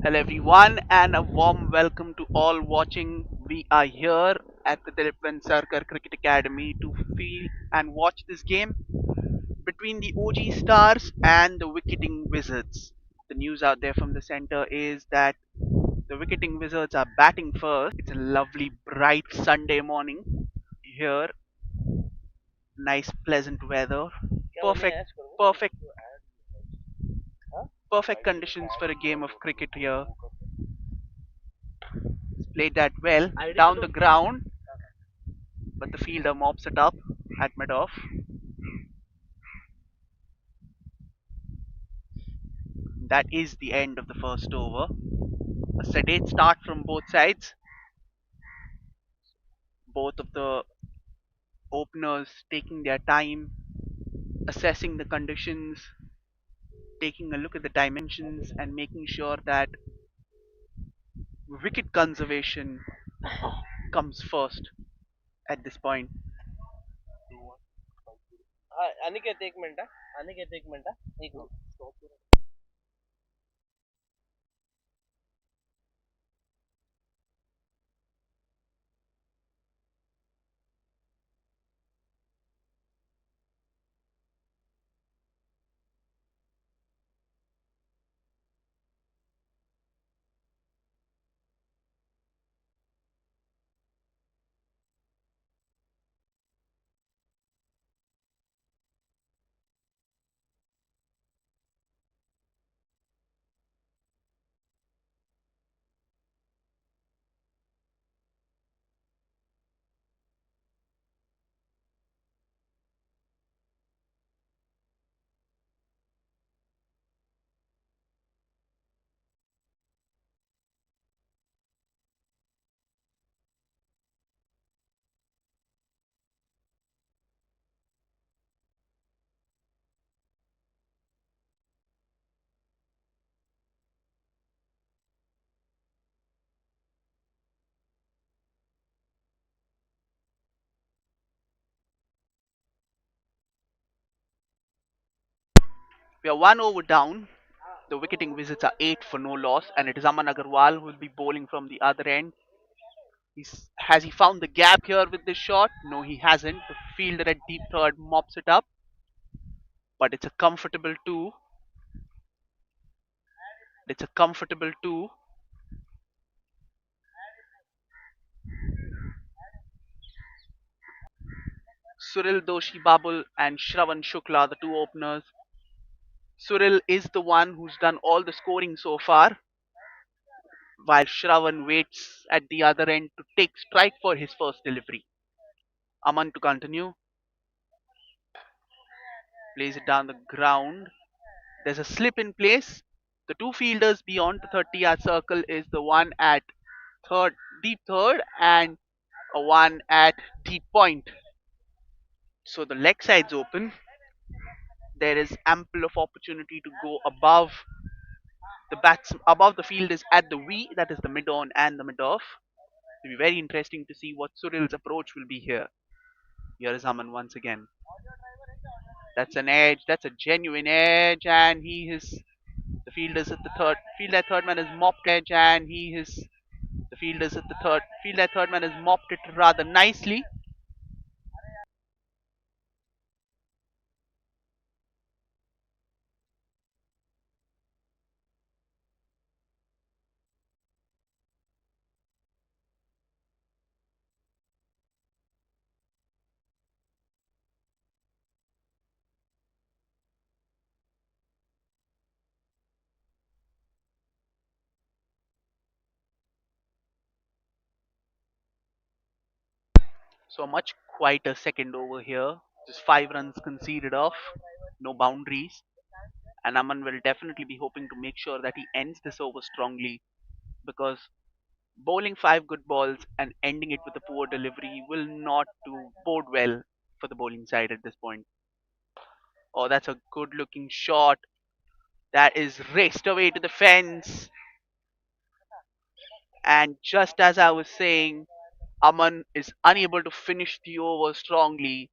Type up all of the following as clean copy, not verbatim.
Hello everyone and a warm welcome to all watching. We are here at the Dilip Sarkar Cricket Academy to feel and watch this game between the OG Stars and the Wicketing Wizards. The news out there from the center is that the Wicketing Wizards are batting first. It's a lovely bright Sunday morning here. Nice pleasant weather. Perfect perfect conditions for a game of cricket here. Played that well down the ground, but the fielder mops it up at mid-off. That is the end of the first over. A sedate start from both sides. Both of the openers taking their time, assessing the conditions, taking a look at the dimensions, and making sure that wicket conservation comes first at this point. Aniket एक minute Aniket एक minute एक minute We are one over down. The wicketing Wizards are 8 for no loss, and it is Aman Agarwal who will be bowling from the other end. Has he found the gap here with this shot? No, he hasn't. The fielder at deep third mops it up, but it's a comfortable two. It's a comfortable two. Suril Doshi Babul and Shravan Shukla, the two openers. Suril is the one who's done all the scoring so far, while Shravan waits at the other end to take strike for his first delivery. Aman to continue, plays it down the ground. There's a slip in place. The two fielders beyond the 30-yard circle is the one at third, deep third, and a one at deep point. So the leg side's open. There is ample of opportunity to go above the bats. Above the field is at the V, that is the mid on and the mid off. It'll be very interesting to see what Suril's approach will be here. Here is Aman once again. That's an edge. That's a genuine edge, and he is the fielders at the third. Field at third man has mopped edge, and he is the fielders at the third. Field at third man has mopped it rather nicely. So a much quieter second over here. Just 5 runs conceded off, no boundaries. And Aman will definitely be hoping to make sure that he ends this over strongly because bowling 5 good balls and ending it with a poor delivery will not do bode well for the bowling side at this point. Oh, that's a good looking shot. That is raced away to the fence. And just as I was saying, Aman is unable to finish the over strongly.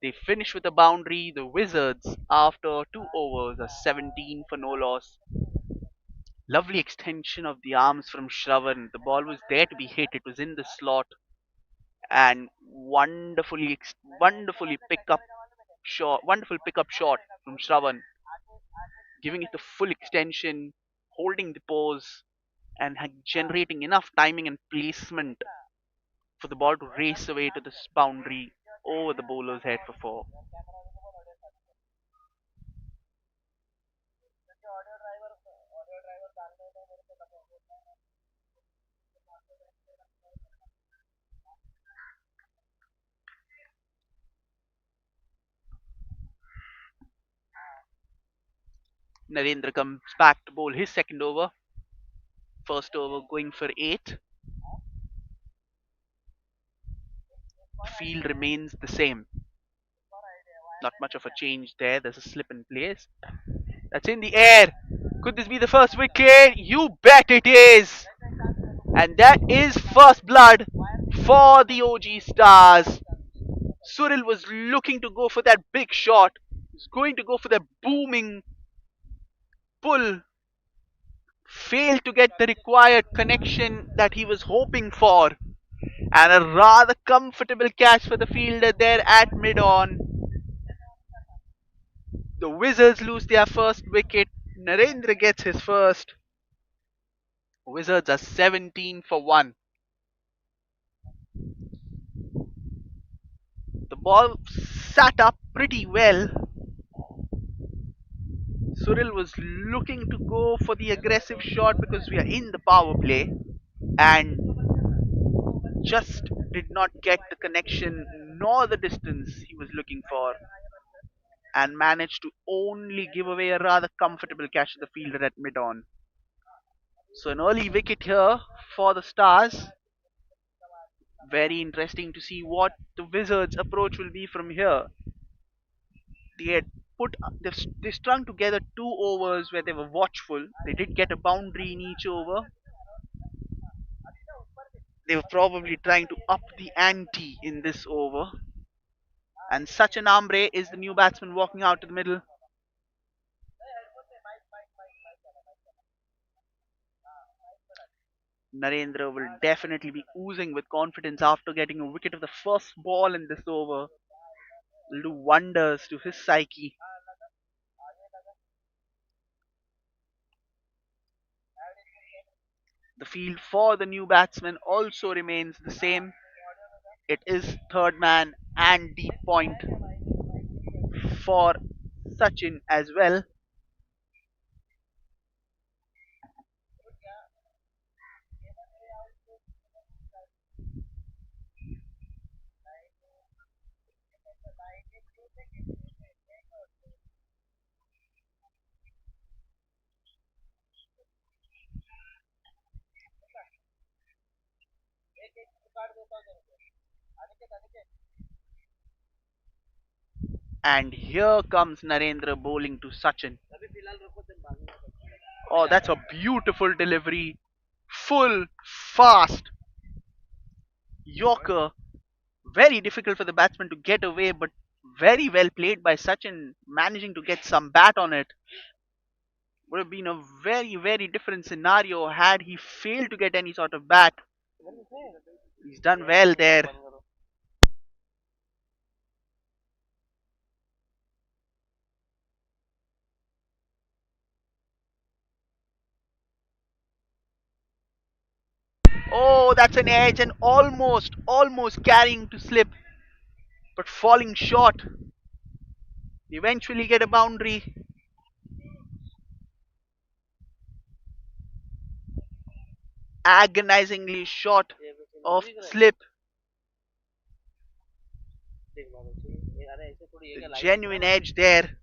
They finish with a boundary. The Wizards, after 2 overs, are 17 for no loss. Lovely extension of the arms from Shravan. The ball was there to be hit. It was in the slot, and wonderfully wonderful pickup shot from Shravan, giving it the full extension, holding the pose, and generating enough timing and placement for the ball to race away to this boundary over the bowler's head for four. Narendra comes back to bowl his second over. First over going for 8. Field remains the same. Not much of a change there. There's a slip in place. That's in the air. Could this be the first wicket? You bet it is. And that is first blood for the OG Stars. Suril was looking to go for that big shot. He's going to go for that booming pull. Failed to get the required connection that he was hoping for. And a rather comfortable catch for the fielder there at mid on. The Wizards lose their first wicket. Narendra gets his first. Wizards are 17 for 1. The ball sat up pretty well. Suril was looking to go for the aggressive shot because we are in the power play and just did not get the connection nor the distance he was looking for, and managed to only give away a rather comfortable catch to the fielder at mid on. So an early wicket here for the Stars. Very interesting to see what the Wizards' approach will be from here. They had they strung together 2 overs where they were watchful. They did get a boundary in each over. They were probably trying to up the ante in this over. And such an Ambre is the new batsman walking out to the middle. Narendra will definitely be oozing with confidence after getting a wicket of the first ball in this over. Will do wonders to his psyche. The field for the new batsman also remains the same. It is third man and deep point for Sachin as well. And here comes Narendra bowling to Sachin. Oh, that's a beautiful delivery. Full, fast Yorker. Very difficult for the batsman to get away, but very well played by Sachin, managing to get some bat on it. Would have been a very different scenario had he failed to get any sort of bat. He's done well there. Oh, that's an edge and almost carrying to slip, but falling short. Eventually get a boundary. Agonizingly short of slip. The genuine edge there.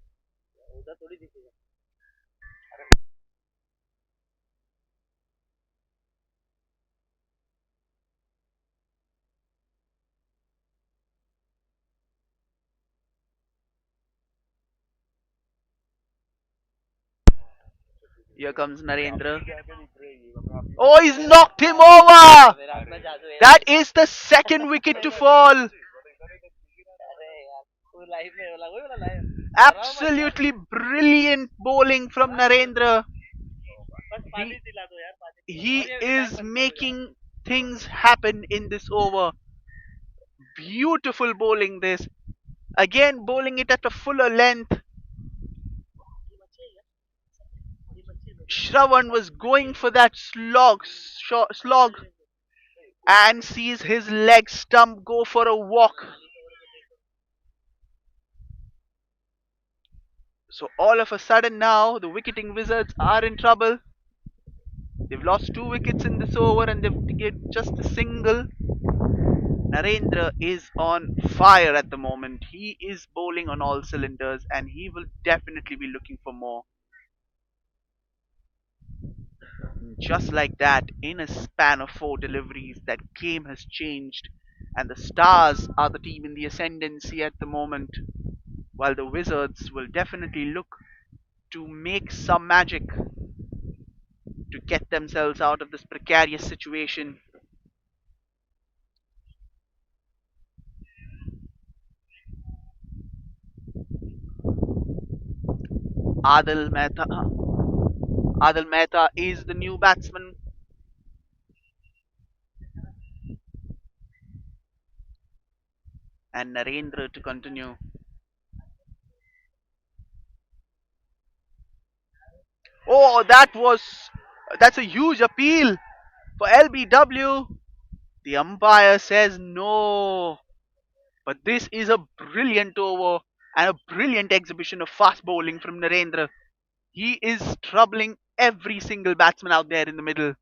Here comes Narendra. Oh, he's knocked him over! That is the second wicket to fall. Absolutely brilliant bowling from Narendra. He, he is making things happen in this over. Beautiful bowling this. Again bowling it at a fuller length. Shravan was going for that slog and sees his leg stump go for a walk. So all of a sudden now the Wicketing Wizards are in trouble. They've lost 2 wickets in this over and they've to get just a single. Narendra is on fire at the moment. He is bowling on all cylinders and he will definitely be looking for more. Just like that, in a span of 4 deliveries, that game has changed, and the Stars are the team in the ascendancy at the moment, while the Wizards will definitely look to make some magic to get themselves out of this precarious situation. Adil Mehta, Adil Mehta is the new batsman, and Narendra to continue. Oh, that's a huge appeal for LBW. The umpire says no. But this is a brilliant over and a brilliant exhibition of fast bowling from Narendra. He is troubling every single batsman out there in the middle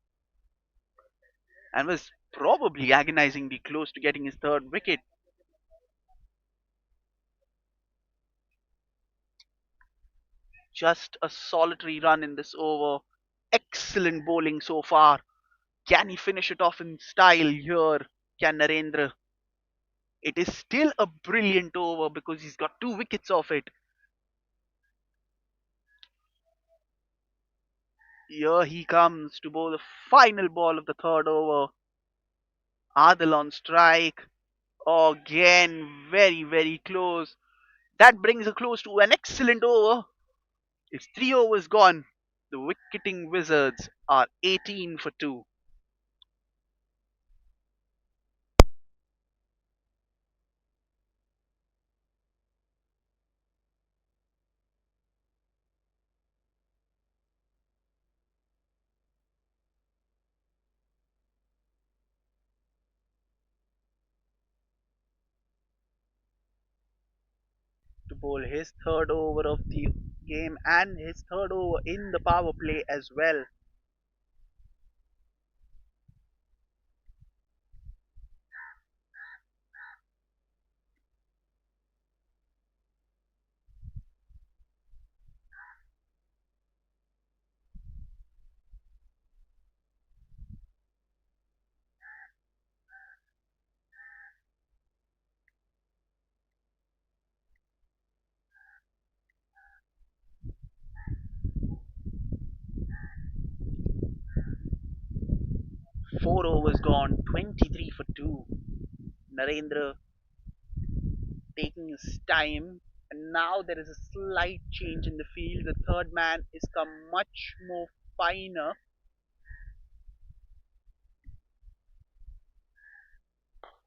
and was probably agonizingly close to getting his 3rd wicket. Just a solitary run in this over. Excellent bowling so far. Can he finish it off in style here? Can Narendra? It is still a brilliant over because he's got 2 wickets off it. Here he comes to bowl the final ball of the 3rd over. Adil on strike. Again, very, very close. That brings a close to an excellent over. It's 3 overs gone. The Wicketing Wizards are 18 for 2. 'To bowl his 3rd over of the game and his 3rd over in the power play as well. 4 overs gone, 23 for 2. Narendra taking his time, and now there is a slight change in the field. The third man is come much more finer.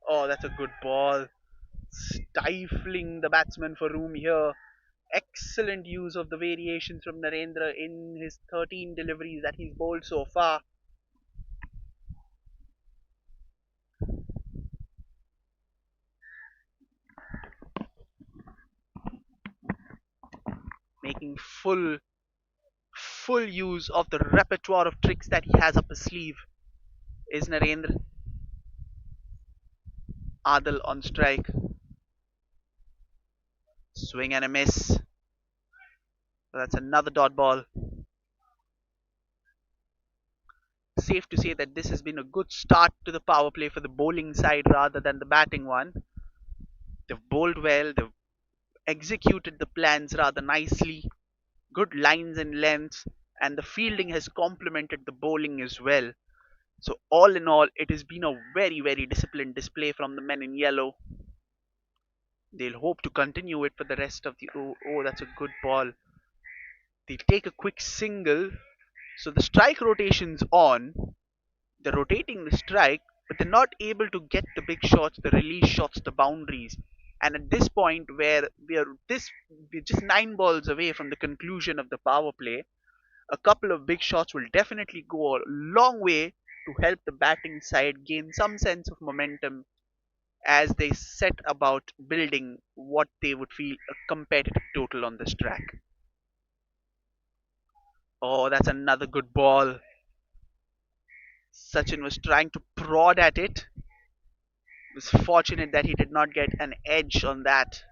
Oh, that's a good ball. Stifling the batsman for room here. Excellent use of the variations from Narendra in his 13 deliveries that he's bowled so far. Making full use of the repertoire of tricks that he has up his sleeve is Narendra. Adil on strike. Swing and a miss. That's another dot ball. Safe to say that this has been a good start to the power play for the bowling side rather than the batting one. They've bowled well, they've executed the plans rather nicely, good lines and lengths, and the fielding has complemented the bowling as well. So, all in all, it has been a very, very disciplined display from the men in yellow. They'll hope to continue it for the rest of the. Oh, that's a good ball. They'll take a quick single So the strike rotation's on, they're rotating the strike, but they're not able to get the big shots, the release shots, the boundaries. And at this point, where we're just 9 balls away from the conclusion of the power play, a couple of big shots will definitely go a long way to help the batting side gain some sense of momentum as they set about building what they would feel a competitive total on this track. Oh, that's another good ball. Sachin was trying to prod at it. It was fortunate that he did not get an edge on that.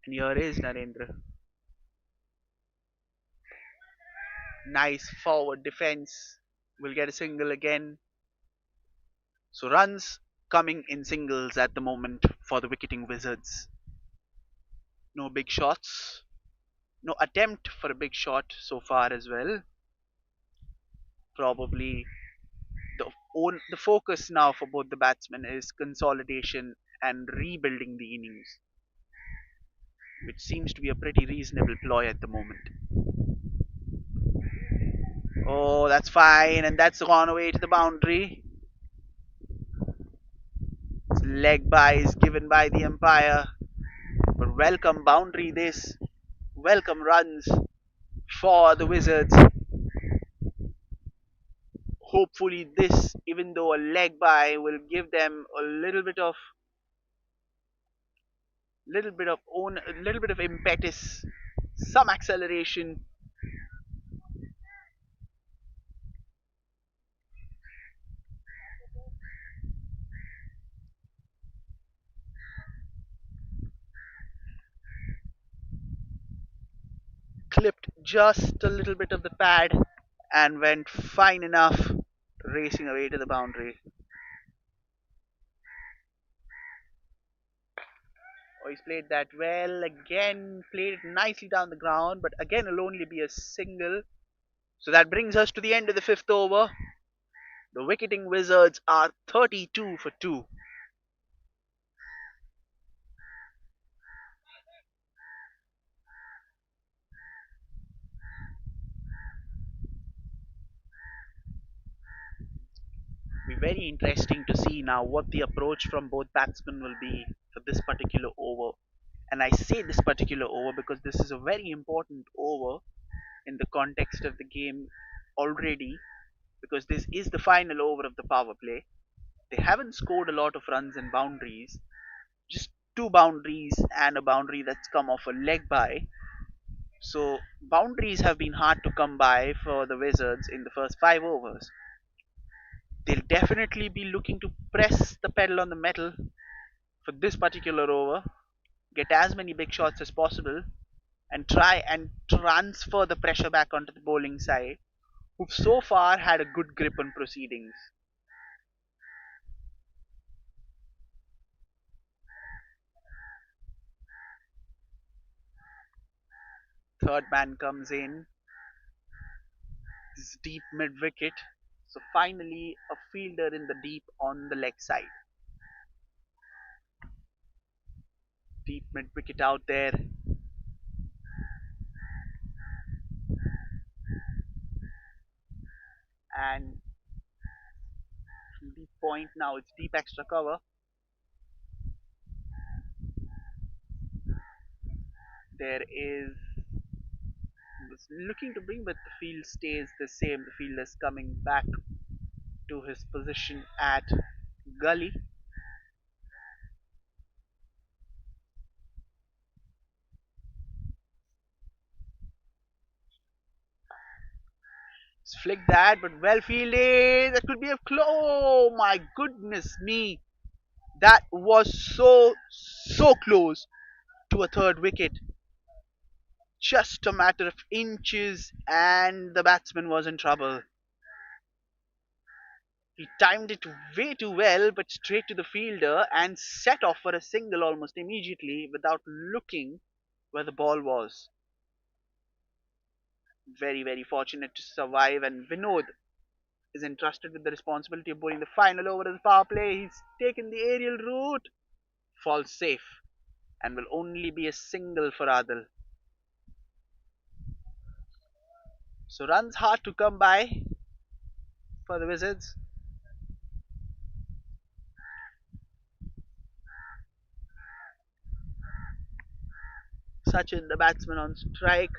And here is Narendra. Nice forward defense. Will get a single again. So runs coming in singles at the moment for the Wicketing Wizards. No big shots. No attempt for a big shot so far as well. Probably the focus now for both the batsmen is consolidation and rebuilding the innings, which seems to be a pretty reasonable ploy at the moment. Oh, that's fine, and that's gone away to the boundary. Leg by is given by the umpire, but welcome boundary this, welcome runs for the Wizards. Hopefully, this, even though a leg by, will give them a little bit of impetus, some acceleration. Clipped just a little bit of the pad and went fine enough, racing away to the boundary. Oh, he's played that well again, played it nicely down the ground, but again it'll only be a single. So that brings us to the end of the fifth over. The Wicketing Wizards are 32 for 2. Be very interesting to see now what the approach from both batsmen will be for this particular over. And I say this particular over because this is a very important over in the context of the game already, because this is the final over of the power play. They haven't scored a lot of runs and boundaries, just two boundaries and a boundary that's come off a leg by. So boundaries have been hard to come by for the Wizards in the first 5 overs. They'll definitely be looking to press the pedal on the metal for this particular over, get as many big shots as possible, and try and transfer the pressure back onto the bowling side, who've so far had a good grip on proceedings. Third man comes in, this deep mid wicket. So finally, a fielder in the deep on the leg side. Deep mid wicket out there. And deep point now, it's deep extra cover. There is looking to bring, but the field stays the same. The field is coming back to his position at gully. Flick that, but well fielded. That could be a close. Oh my goodness me! That was so close to a third wicket. Just a matter of inches, and the batsman was in trouble. He timed it way too well, but straight to the fielder and set off for a single almost immediately without looking where the ball was. Very, very fortunate to survive. And Vinod, is entrusted with the responsibility of bowling the final over of the power play. He's taken the aerial route, falls safe, and will only be a single for Adil. So runs hard to come by for the Wizards. Sachin, the batsman on strike,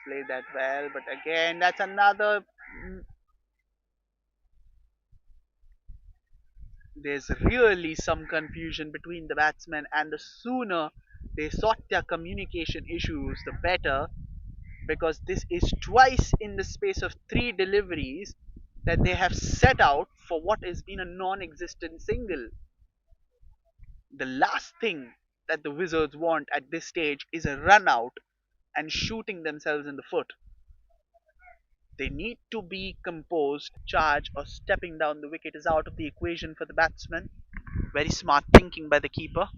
played that well, but again, that's another. There's really some confusion between the batsmen, and the sooner they sort their communication issues, the better, because this is twice in the space of three deliveries that they have set out for what has been a non existent single. The last thing that the Wizards want at this stage is a run out and shooting themselves in the foot. They need to be composed. Charge or stepping down the wicket is out of the equation for the batsman. Very smart thinking by the keeper.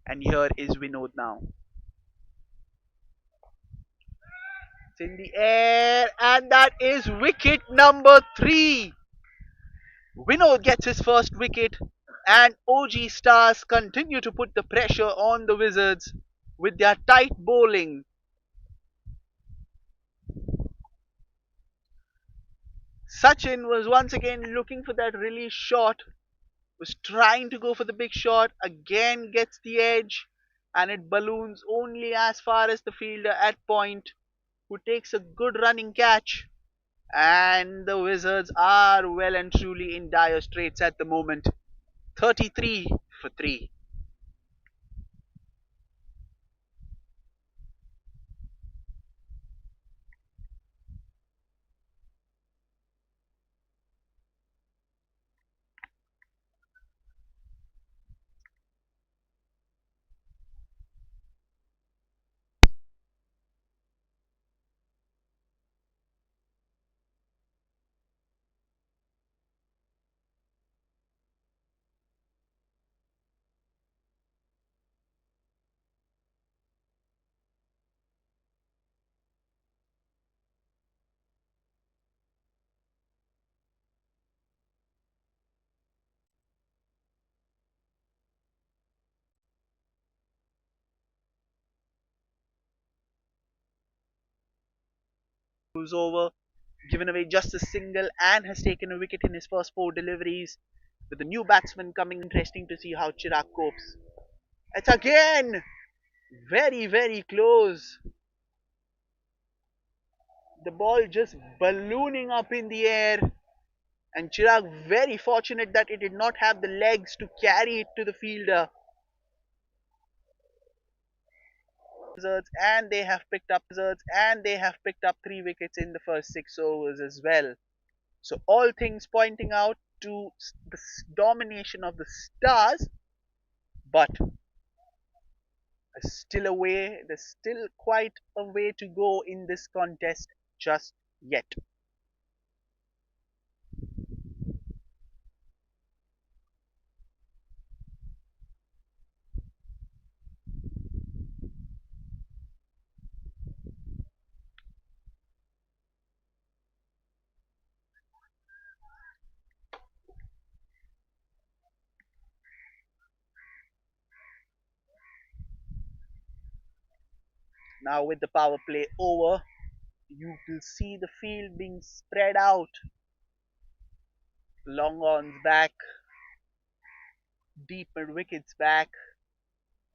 And here is Vinod now. It's in the air, and that is wicket number 3. Vinod gets his first wicket, and OG Stars continue to put the pressure on the Wizards with their tight bowling. Sachin was once again looking for that release shot, was trying to go for the big shot, again gets the edge, and it balloons only as far as the fielder at point, who takes a good running catch. And the Wizards are well and truly in dire straits at the moment. 33 for 3. Who's over, given away just a single, and has taken a wicket in his first 4 deliveries. With the new batsman coming, interesting to see how Chirag copes. It's again very, very close. The ball just ballooning up in the air, and Chirag very fortunate that it did not have the legs to carry it to the fielder. And they have picked up 3 wickets in the first 6 overs as well. So all things pointing out to the domination of the Stars, but there's still quite a way to go in this contest just yet. Now with the power play over, you will see the field being spread out. Long on's back, deep mid wickets back,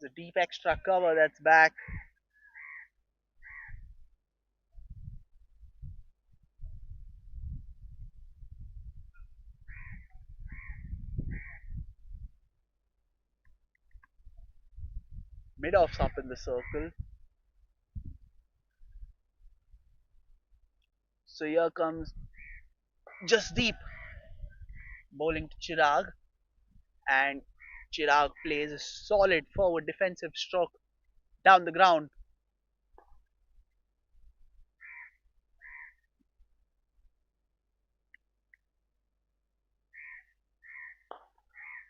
the deep extra cover that's back. Mid offs up in the circle. So here comes just deep bowling to Chirag, and Chirag plays a solid forward defensive stroke down the ground.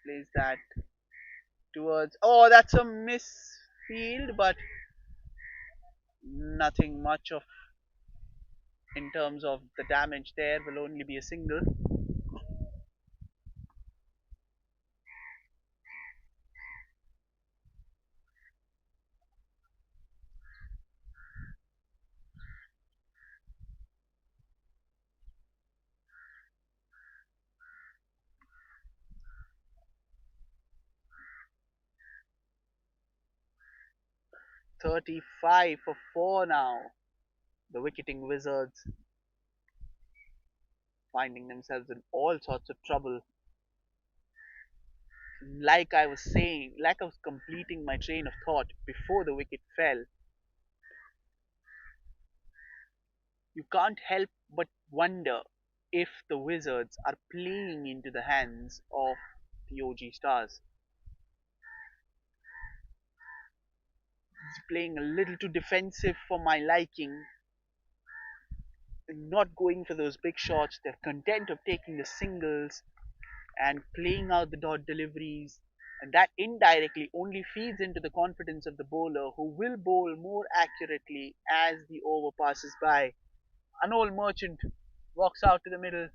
Plays that towards. Oh, that's a misfield, but nothing much of in terms of the damage there. Will only be a single. 35 for 4 now. The Wicketing Wizards finding themselves in all sorts of trouble. Like I was saying, like I was completing my train of thought before the wicket fell, you can't help but wonder if the Wizards are playing into the hands of the OG Stars. Playing a little too defensive for my liking, not going for those big shots. They're content of taking the singles and playing out the dot deliveries. And that indirectly only feeds into the confidence of the bowler who will bowl more accurately as the over passes by. An old merchant walks out to the middle,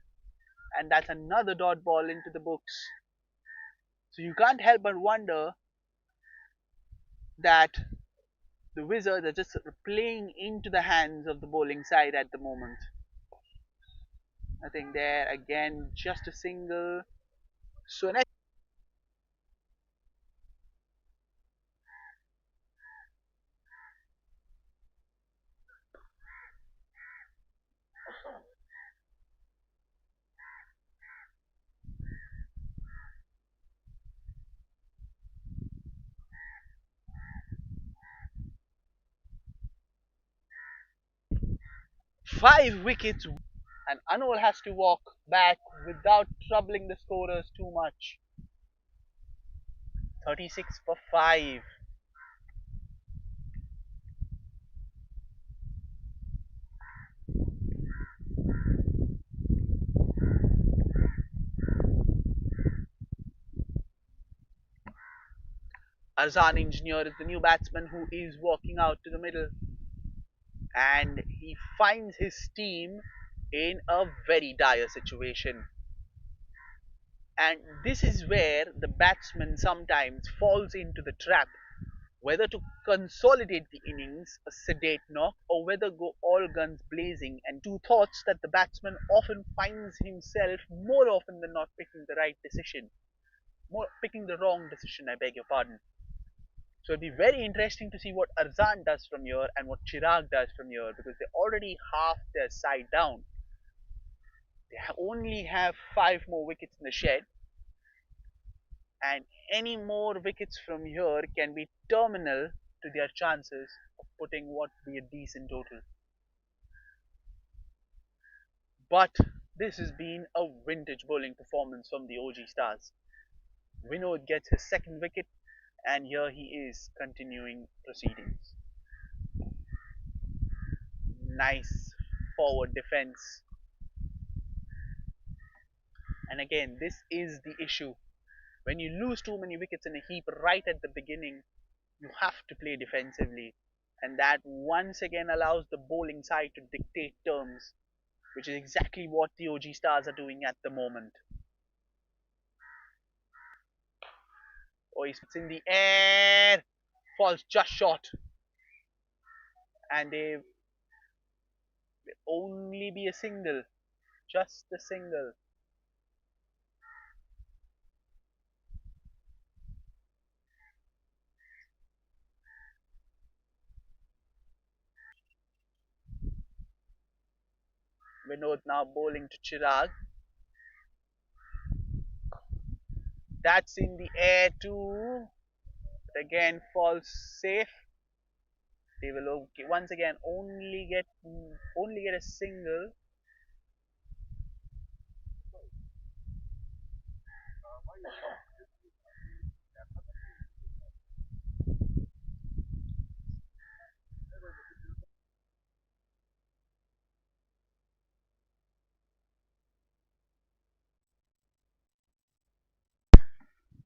and that's another dot ball into the books. So you can't help but wonder that the Wizards are just playing into the hands of the bowling side at the moment. I think there again, just a single. So next, 5 wickets, and Anol has to walk back without troubling the scorers too much. 36 for 5. Arzan Engineer is the new batsman who is walking out to the middle, and he finds his team in a very dire situation. And this is where the batsman sometimes falls into the trap, whether to consolidate the innings, a sedate knock, or whether go all guns blazing, and two thoughts that the batsman often finds himself more often than not picking the right decision. More picking the wrong decision, I beg your pardon. So it'll be very interesting to see what Arzan does from here and what Chirag does from here, because they already half their side down. They only have 5 more wickets in the shed, and any more wickets from here can be terminal to their chances of putting what be a decent total. But this has been a vintage bowling performance from the OG Stars. Vinod gets his second wicket, and here he is continuing proceedings. Nice forward defense. And again, this is the issue. When you lose too many wickets in a heap right at the beginning, you have to play defensively. And that once again allows the bowling side to dictate terms, which is exactly what the OG Stars are doing at the moment. Oh, he's in the air, falls just short, and they only be a single, just a single. Vinod now bowling to Chirag. That's in the air too. But again, falls safe. They will once again only get a single.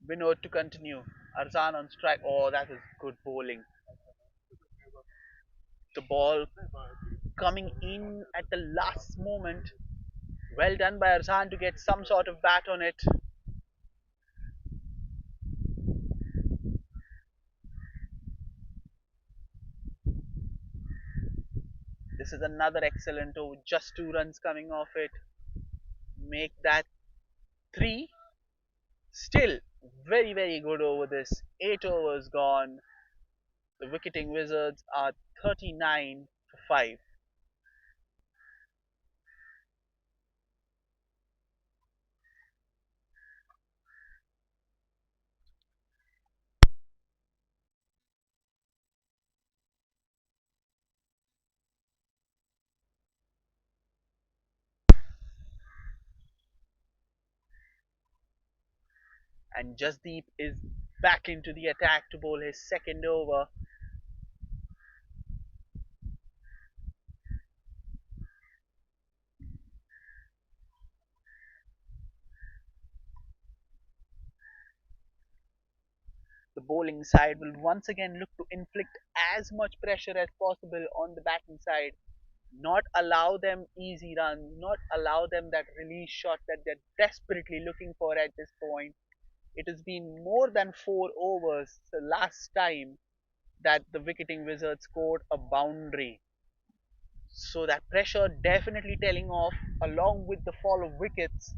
Vinod to continue. Arzan on strike. Oh, that is good bowling. The ball coming in at the last moment. Well done by Arzan to get some sort of bat on it. This is another excellent over. Just 2 runs coming off it. Make that 3. Still very, very good over this. 8 overs gone. The Wicketing Wizards are 39 for 5. And Jasdeep is back into the attack to bowl his second over. The bowling side will once again look to inflict as much pressure as possible on the batting side, not allow them easy runs, not allow them that release shot that they're desperately looking for at this point. It has been more than 4 overs the last time that the Wicketing Wizards scored a boundary. So that pressure definitely telling off along with the fall of wickets.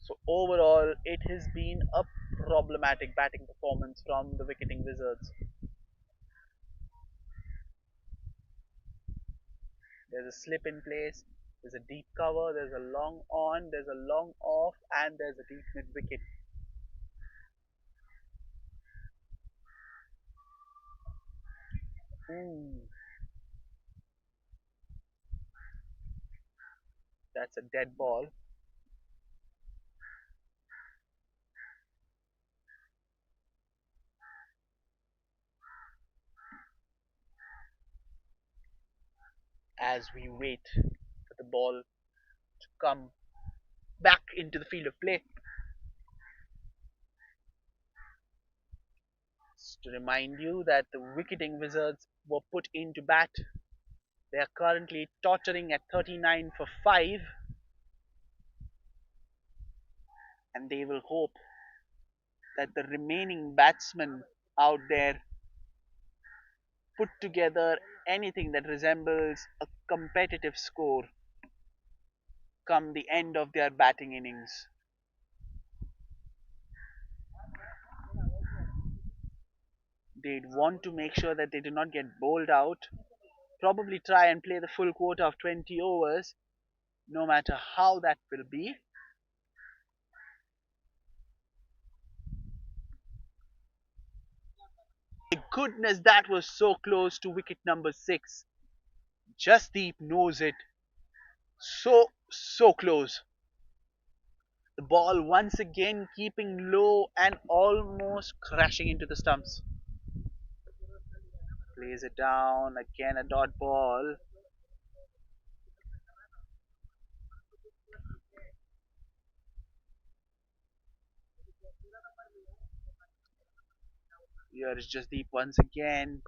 So overall, it has been a problematic batting performance from the Wicketing Wizards. There's a slip in place, there's a deep cover, there's a long on, there's a long off, and there's a deep mid wicket. Ooh, that's a dead ball. As we wait for the ball to come back into the field of play. Just to remind you that the Wicketing Wizards were put into bat. They are currently tottering at 39 for 5, and they will hope that the remaining batsmen out there put together anything that resembles a competitive score come the end of their batting innings. They'd want to make sure that they do not get bowled out, probably try and play the full quota of 20 overs, no matter how that will be. My goodness, that was so close to wicket number 6. Jasdeep knows it. So, so close. The ball once again keeping low and almost crashing into the stumps. Plays it down, again a dot ball. Here is Jasdeep once again.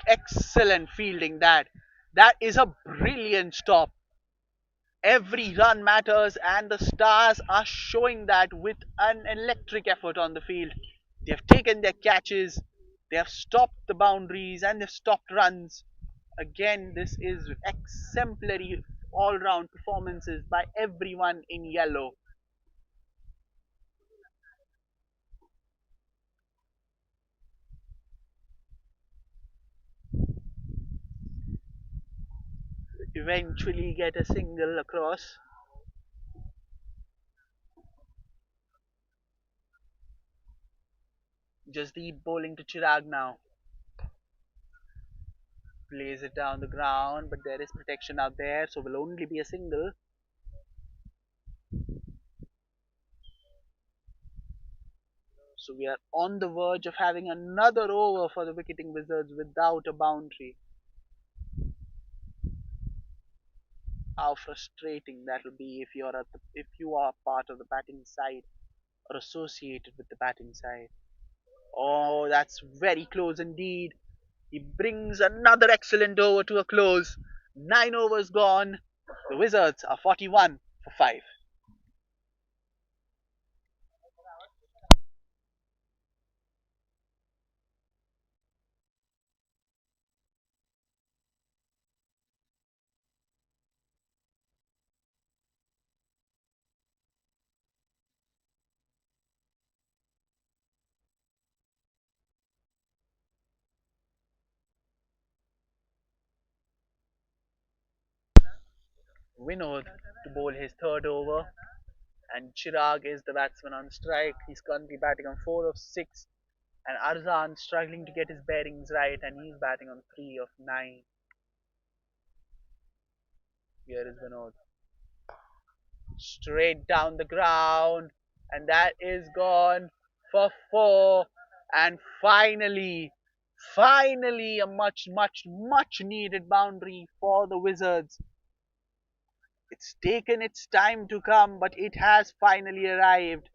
Excellent fielding that. That is a brilliant stop. Every run matters, and the Stars are showing that with an electric effort on the field. They have taken their catches, they have stopped the boundaries, and they've stopped runs. Again, this is exemplary all round performances by everyone in yellow. Eventually get a single across. Jasdeep bowling to Chirag now. Plays it down the ground, but there is protection out there, so will only be a single. So we are on the verge of having another over for the Wicketing Wizards without a boundary. How frustrating that will be if you are part of the batting side. or associated with the batting side. Oh, that's very close indeed. He brings another excellent over to a close. 9 overs gone. The Wizards are 41 for 5. Vinod to bowl his third over, and Chirag is the batsman on strike. He's currently batting on 4 of 6, and Arzan struggling to get his bearings right, and he's batting on 3 of 9. Here is Vinod. Straight down the ground, and that is gone for 4. And finally, a much needed boundary for the Wizards. It's taken its time to come, but it has finally arrived,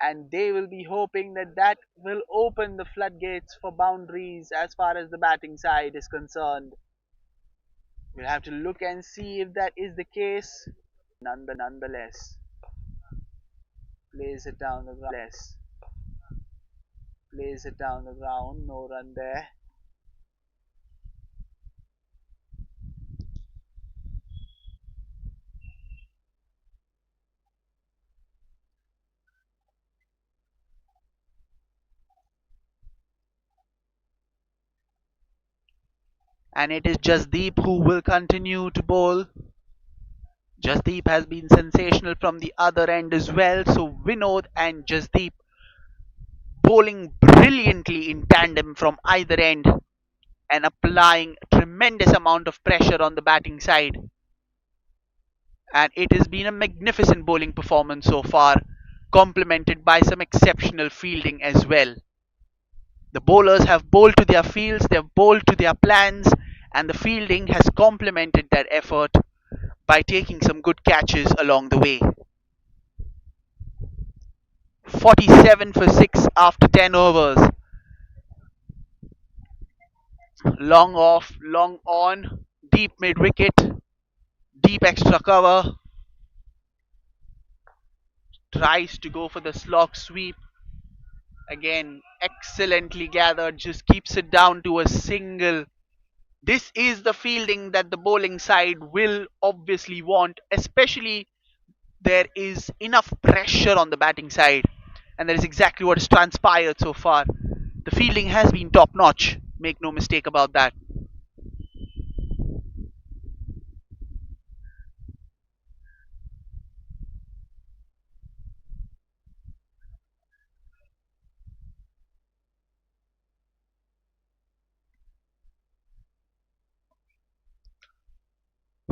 and they will be hoping that that will open the floodgates for boundaries as far as the batting side is concerned. We'll have to look and see if that is the case. Nonetheless, plays it down the ground, no run there. And it is Jasdeep who will continue to bowl. Jasdeep has been sensational from the other end as well. So Vinod and Jasdeep bowling brilliantly in tandem from either end and applying tremendous amount of pressure on the batting side. And it has been a magnificent bowling performance so far, complemented by some exceptional fielding as well. The bowlers have bowled to their fields, they have bowled to their plans, and the fielding has complemented that effort by taking some good catches along the way. 47 for 6 after 10 overs. Long off, long on, deep mid wicket, deep extra cover, tries to go for the slog sweep. Again, excellently gathered, just keeps it down to a single. This is the fielding that the bowling side will obviously want, especially there is enough pressure on the batting side, and that is exactly what has transpired so far. The fielding has been top notch, make no mistake about that.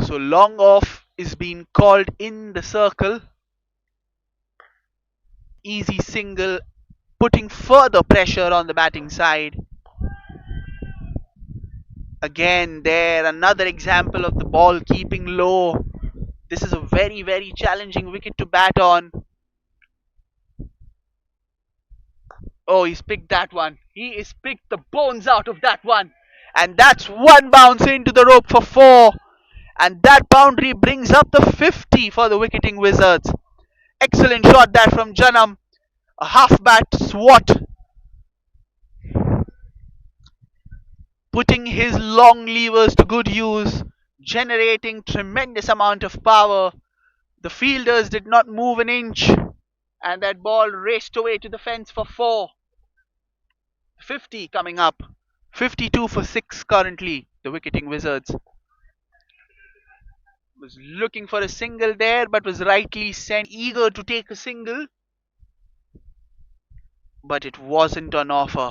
So long off is being called in the circle. Easy single, putting further pressure on the batting side. Again, there another example of the ball keeping low. This is a very challenging wicket to bat on. Oh, he's picked that one. He has picked the bones out of that one. And that's one bounce into the rope for 4. And that boundary brings up the 50 for the Wicketing Wizards. Excellent shot that from Janam. A half bat swat, putting his long levers to good use, generating tremendous amount of power. The fielders did not move an inch, and that ball raced away to the fence for 4. 50 coming up. 52 for 6 currently. The Wicketing Wizards was looking for a single there, but was rightly sent, eager to take a single, but it wasn't on offer.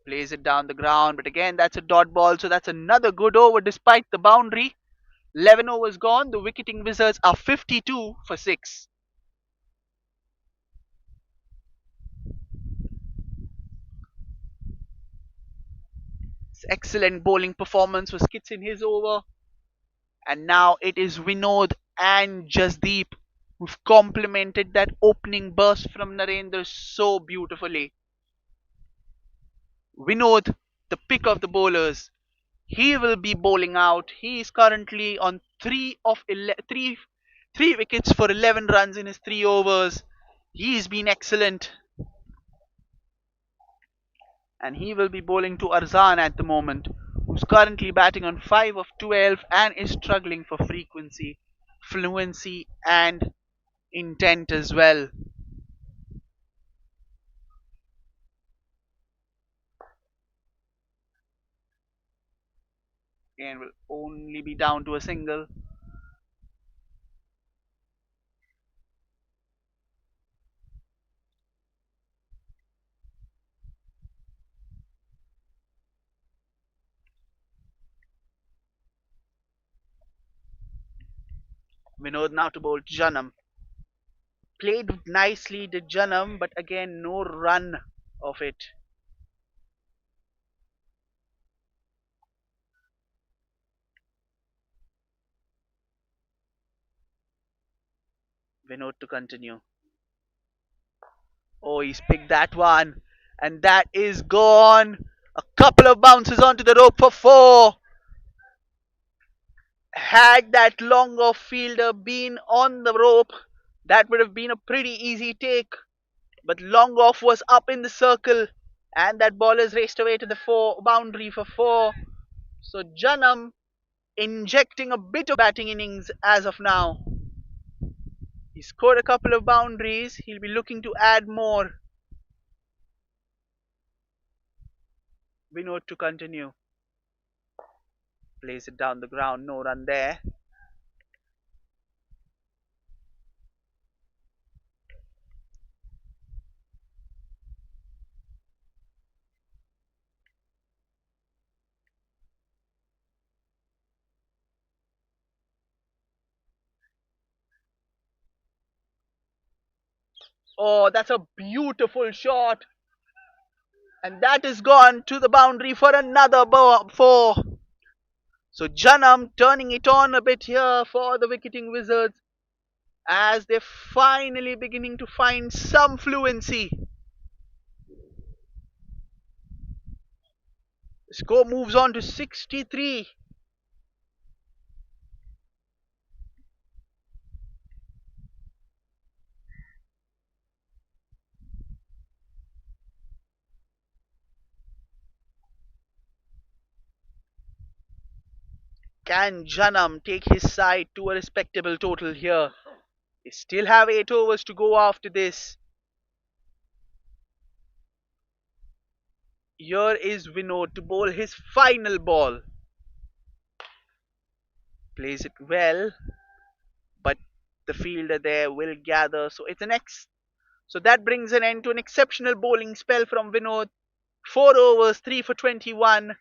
Plays it down the ground, but again that's a dot ball, so that's another good over despite the boundary. 11 overs gone. The Wicketing Wizards are 52 for 6. Excellent bowling performance was Kits in his over. And now it is Vinod and Jasdeep who've complemented that opening burst from Narendra so beautifully. Vinod, the pick of the bowlers, he will be bowling out. He is currently on three wickets for 11 runs in his 3 overs. He's been excellent, and he will be bowling to Arzan at the moment, who's currently batting on 5 of 12 and is struggling for frequency, fluency, and intent as well. And will only be down to a single. Vinod now to bowl Janam. Played nicely, did Janam, but again no run of it. Vinod to continue. Oh, he's picked that one, and that is gone. A couple of bounces onto the rope for four. Had that long off fielder been on the rope, that would have been a pretty easy take. But long off was up in the circle, and that ball has raced away to the four boundary for four. So Janam injecting a bit of batting innings as of now. He scored a couple of boundaries. He'll be looking to add more. Vinod to continue. Plays it down the ground. No run there. Oh, that's a beautiful shot. And that is gone to the boundary for another four. So Janam turning it on a bit here for the Wicketing Wizards as they're finally beginning to find some fluency. The score moves on to 63. Can Janam take his side to a respectable total here? They still have 8 overs to go after this. Here is Vinod to bowl his final ball. Plays it well, but the fielder there will gather. So that brings an end to an exceptional bowling spell from Vinod. 4 overs, 3 for 21.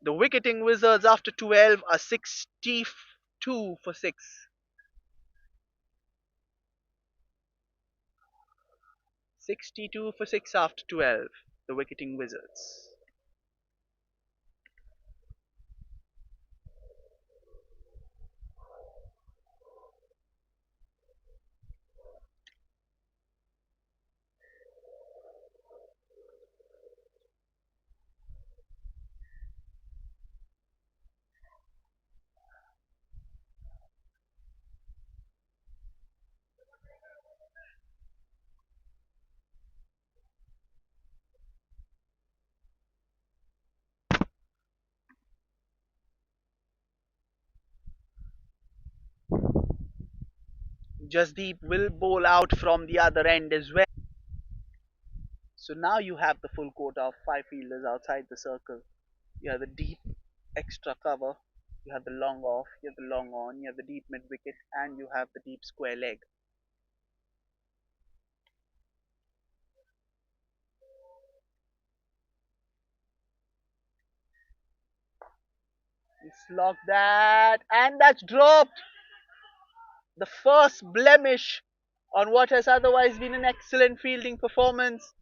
The Wicketing Wizards after 12 are 62 for 6. 62 for 6 after 12. The Wicketing Wizards. Jasdeep will bowl out from the other end as well. So now you have the full quota of 5 fielders outside the circle. You have the deep extra cover, you have the long off, you have the long on, you have the deep mid wicket, and you have the deep square leg. You slog that, and that's dropped. The first blemish on what has otherwise been an excellent fielding performance.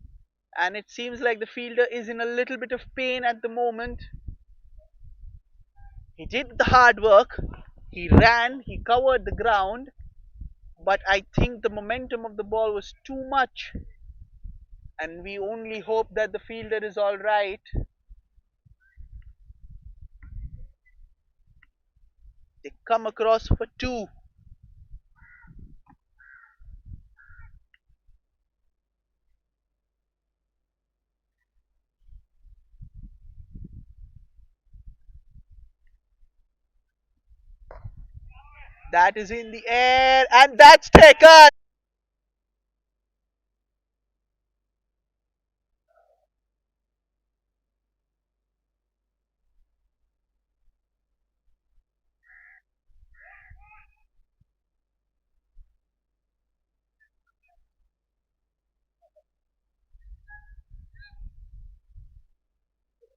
And it seems like the fielder is in a little bit of pain at the moment. He did the hard work. He ran, he covered the ground, but I think the momentum of the ball was too much, and we only hope that the fielder is all right. They come across for two. That is in the air, and that's taken.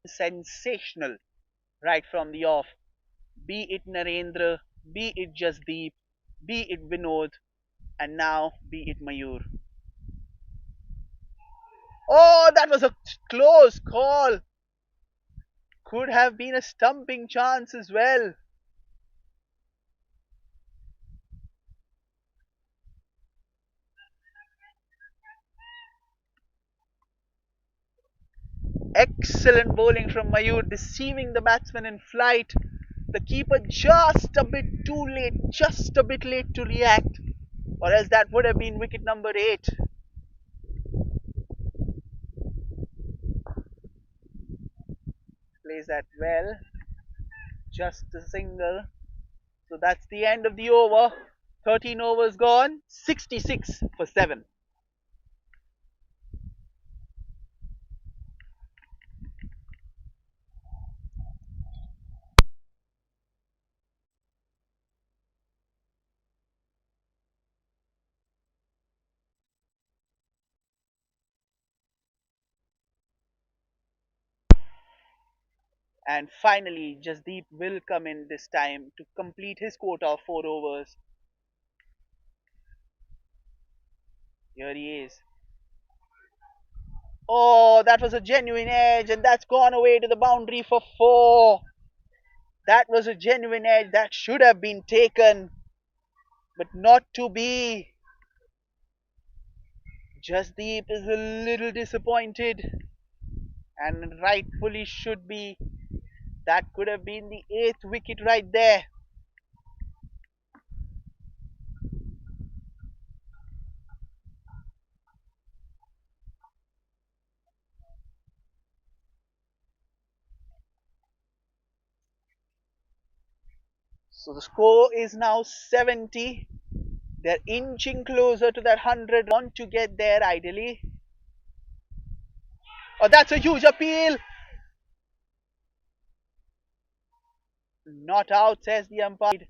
Sensational right from the off. Be it Narendra, be it Jasdeep, be it Vinod, and now be it Mayur. Oh, that was a close call. Could have been a stumping chance as well. Excellent bowling from Mayur, deceiving the batsman in flight. The keeper just a bit too late, just a bit late to react, or else that would have been wicket number 8. Plays that well, just a single. So that's the end of the over. 13 overs gone, 66 for 7. And finally, Jasdeep will come in this time to complete his quota of 4 overs. Here he is. Oh, that was a genuine edge, and that's gone away to the boundary for 4. That was a genuine edge that should have been taken, but not to be. Jasdeep is a little disappointed, and rightfully should be. That could have been the 8th wicket right there. So the score is now 70. They're inching closer to that 100. Want to get there ideally. Oh, that's a huge appeal. Not out, says the umpire.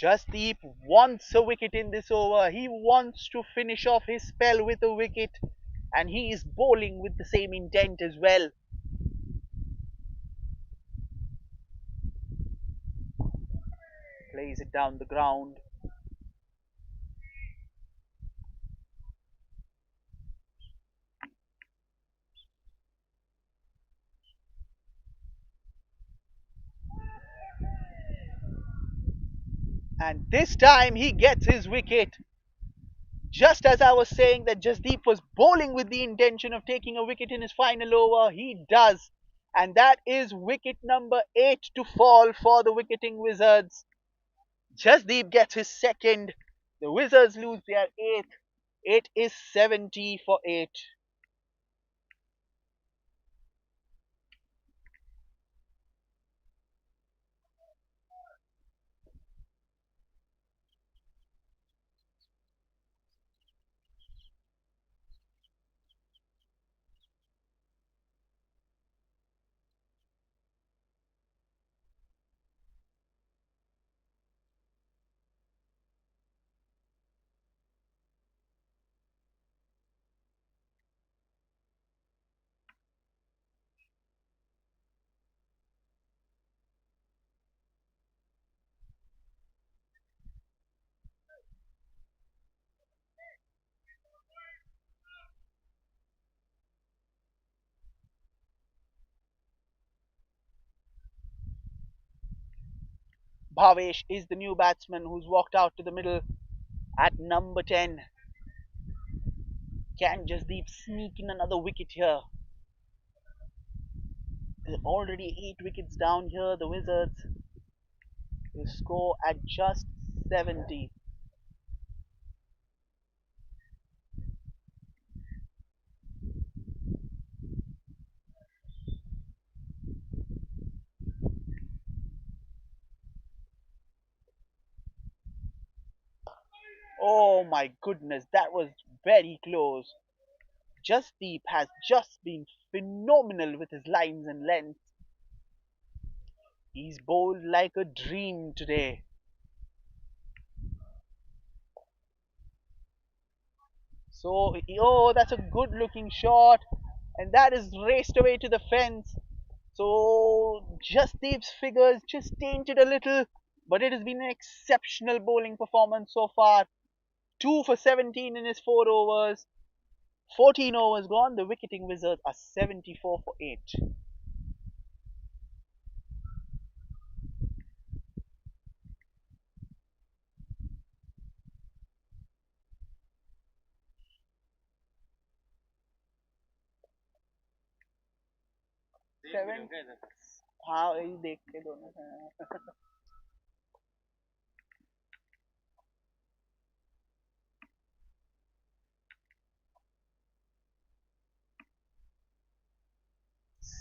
Jasdeep wants a wicket in this over. He wants to finish off his spell with a wicket, and he is bowling with the same intent as well. Plays it down the ground. And this time he gets his wicket. Just as I was saying that Jasdeep was bowling with the intention of taking a wicket in his final over, he does. And that is wicket number 8 to fall for the Wicketing Wizards. Jasdeep gets his second. The Wizards lose their 8th. It is 70 for 8. Bhavesh is the new batsman who's walked out to the middle at number 10. Can Jasdeep sneak in another wicket here? They're already 8 wickets down here. The Wizards will score at just 70. Oh my goodness, that was very close. Jasdeep has just been phenomenal with his lines and length. He's bowled like a dream today. So, oh, that's a good looking shot. And that is raced away to the fence. So, Jasdeep's figures just tainted a little. But it has been an exceptional bowling performance so far. 2 for 17 in his 4 overs. 14 overs gone. The Wicketing Wizards are 74 for 8. 7 हाँ यही देख के दोनों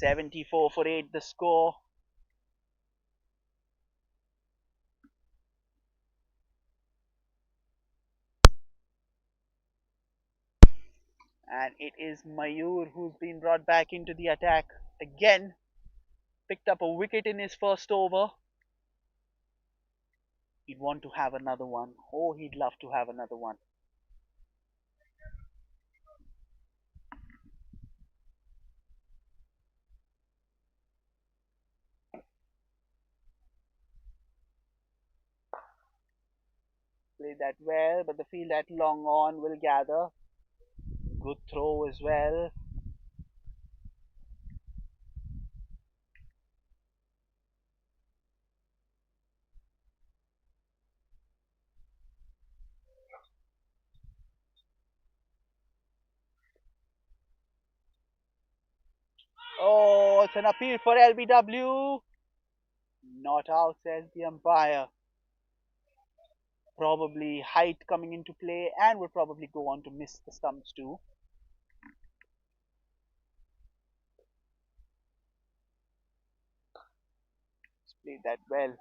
74 for 8 the score. And it is Mayur who's been brought back into the attack again. Picked up a wicket in his first over. He'd want to have another one. Oh, he'd love to have another one. Played that well, but the field at long on will gather. Good throw as well. Oh, it's an appeal for LBW. Not out, says the umpire. Probably height coming into play and will probably go on to miss the stumps too. Played that well.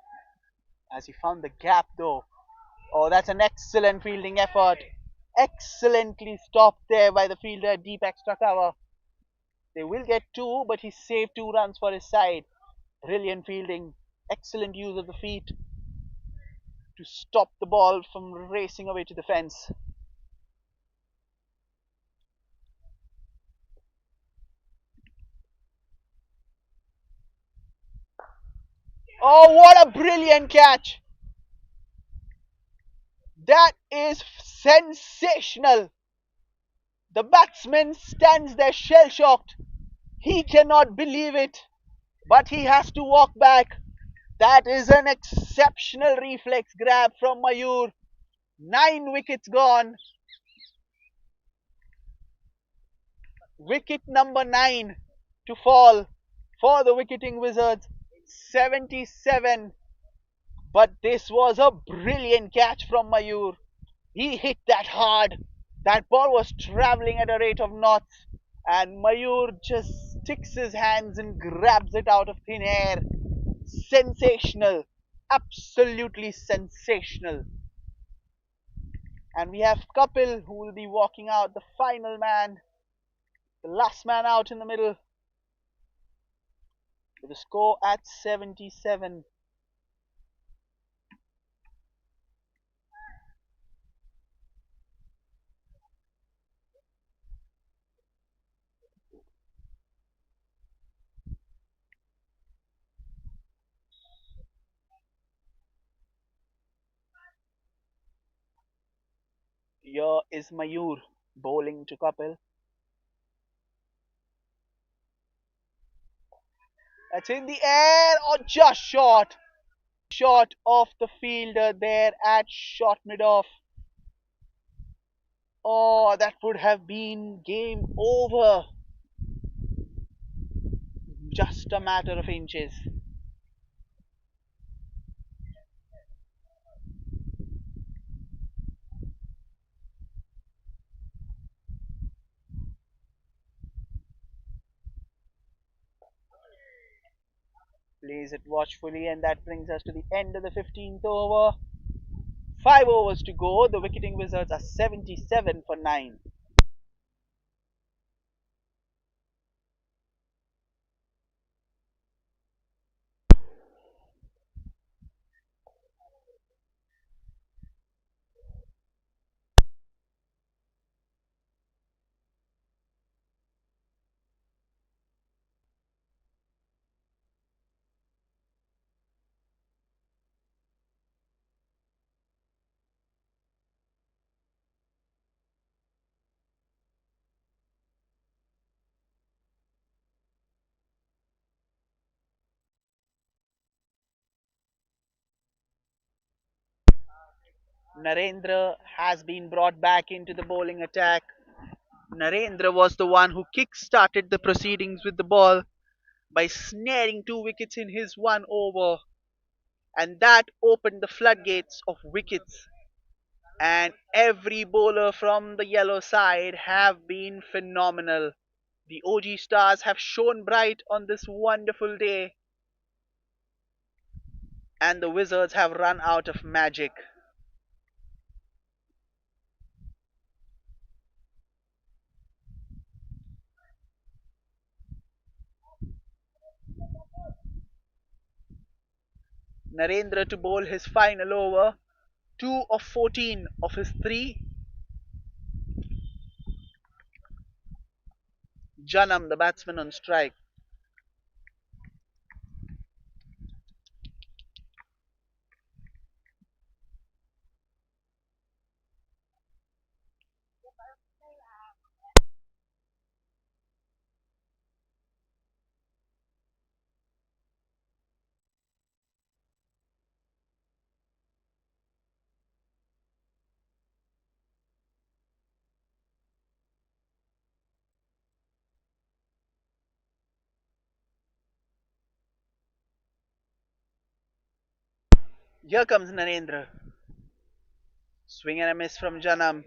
As he found the gap though. Oh, that's an excellent fielding effort. Excellently stopped there by the fielder at deep extra cover. They will get 2, but he saved 2 runs for his side. Brilliant fielding. Excellent use of the feet to stop the ball from racing away to the fence. Oh, what a brilliant catch! That is sensational. The batsman stands there shell shocked. He cannot believe it, but he has to walk back. That is an exceptional reflex grab from Mayur. 9 wickets gone. Wicket number 9 to fall for the Wicketing Wizards. 77. But this was a brilliant catch from Mayur. He hit that hard. That ball was traveling at a rate of knots. And Mayur just sticks his hands and grabs it out of thin air. Sensational. Absolutely sensational. And we have Kapil who will be walking out, the final man, the last man out in the middle, with a score at 77. Here is Mayur bowling to Kapil. That's in the air or just short. short of the fielder there at short mid off. Oh, that would have been game over. Just a matter of inches. Plays it watchfully, and that brings us to the end of the 15th over. 5 overs to go. The Wicketing Wizards are 77 for 9. Narendra has been brought back into the bowling attack. Narendra was the one who kick-started the proceedings with the ball by snaring 2 wickets in his 1 over, and that opened the floodgates of wickets. And every bowler from the yellow side have been phenomenal. The OG stars have shone bright on this wonderful day, and the Wizards have run out of magic. Narendra to bowl his final over, 2 of 14 of his 3. Janam, the batsman, on strike. Here comes Narendra. Swing and a miss from Janam.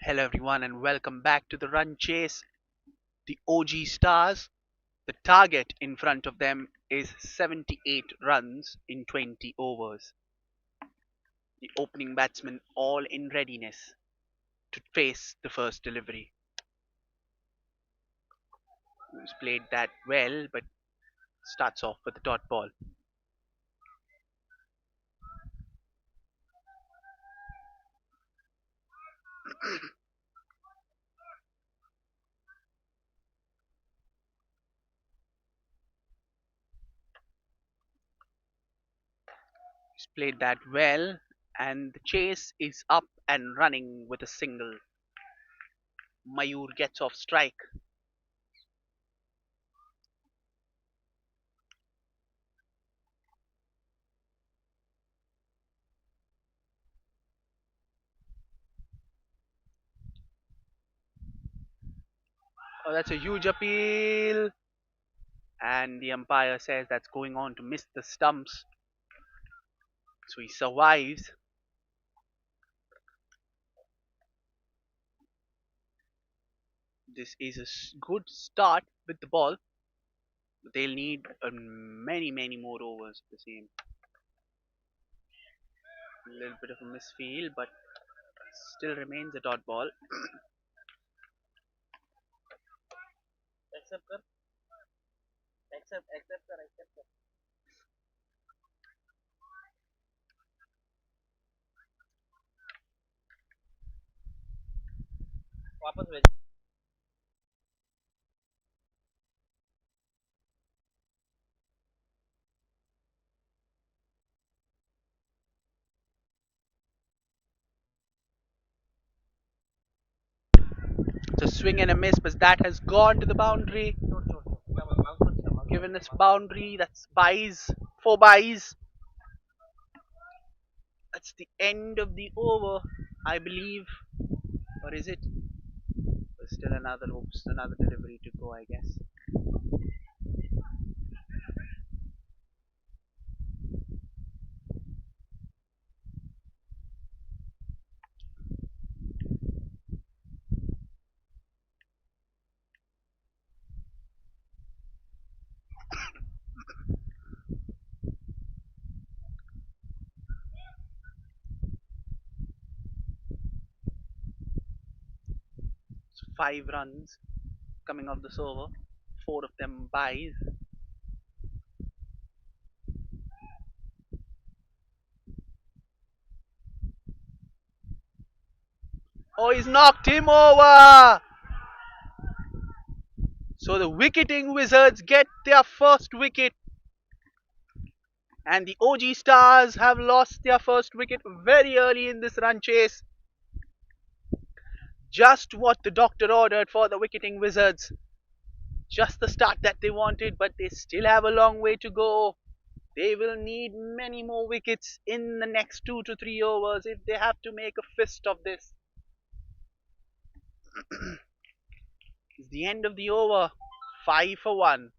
Hello, everyone, and welcome back to the Run Chase. The OG Stars. The target in front of them is 78 runs in 20 overs. The opening batsmen all in readiness to face the first delivery. Who's played that well, but starts off with the dot ball. He's played that well, and the chase is up and running with a single. Mayur gets off strike. Oh, that's a huge appeal. And the umpire says that's going on to miss the stumps. So he survives. This is a good start with the ball. But they'll need many more overs of the same. A little bit of a misfeel, but still remains a dot ball. Accept कर accept accept कर accept कर वापस भेज It's a swing and a miss, but that has gone to the boundary. छोड़ छोड़ छोड़ mouse Given this boundary, that's buys, four buys. That's the end of the over, I believe. Or is it? There's still another delivery to go, I guess. It's 5 runs coming off this over. Four of them buys. Oh, he's knocked him over! So the Wicketing Wizards get their first wicket, and the OG Stars have lost their first wicket very early in this run chase. Just what the doctor ordered for the Wicketing Wizards. Just the start that they wanted, but they still have a long way to go. They will need many more wickets in the next 2 to 3 overs if they have to make a fist of this. It's the end of the over. 5 for 1.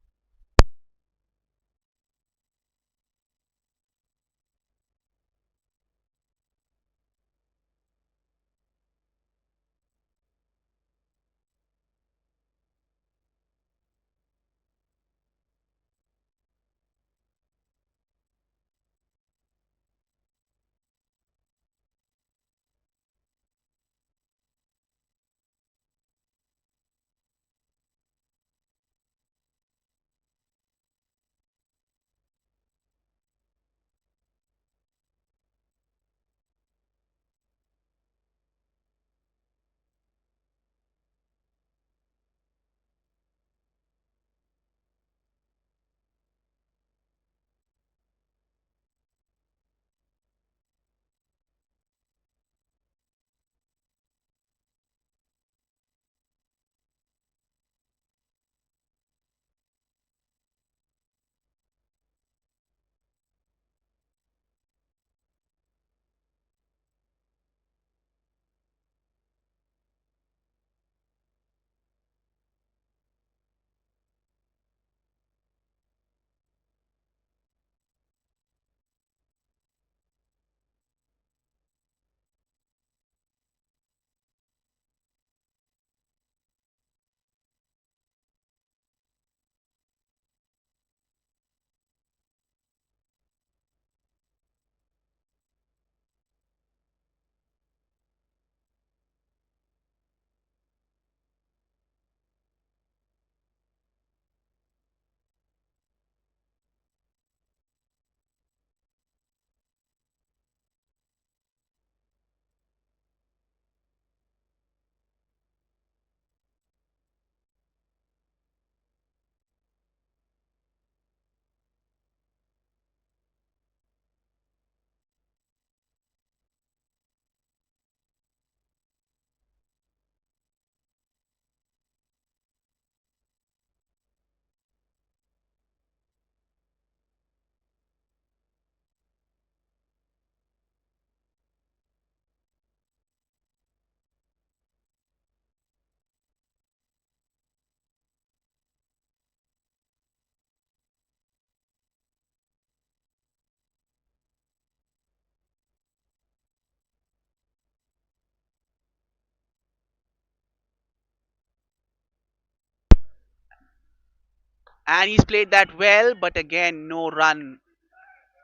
And he's played that well, but again, no run.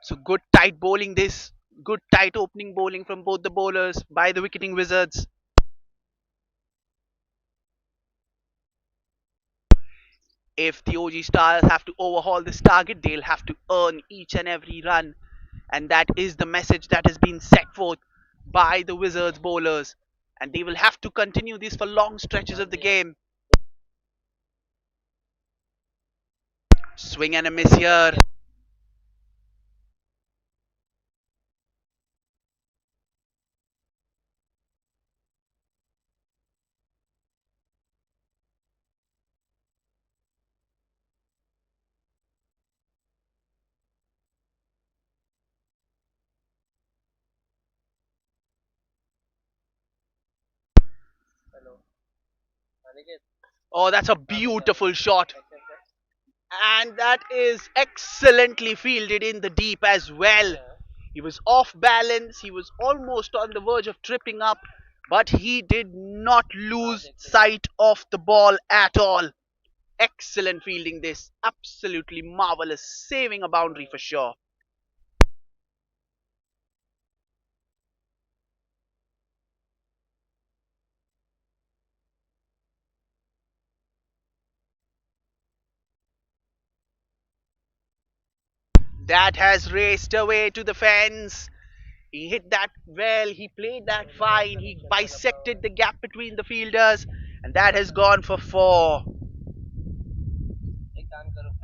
So good tight bowling this. Good tight opening bowling from both the bowlers by the wicketing Wizards. If the OG Stars have to overhaul this target, they'll have to earn each and every run. And that is the message that has been set forth by the Wizards bowlers. And they will have to continue this for long stretches of the game. Swing and a miss here. Hello. Aniket. Oh, that's a beautiful shot. And that is excellently fielded in the deep as well. He was off balance, he was almost on the verge of tripping up, but he did not lose sight of the ball at all. Excellent fielding this. Absolutely marvelous. Saving a boundary for sure. That has raced away to the fence. He hit that well, he played that fine, he bisected the gap between the fielders, and that has gone for four. एक काम करो.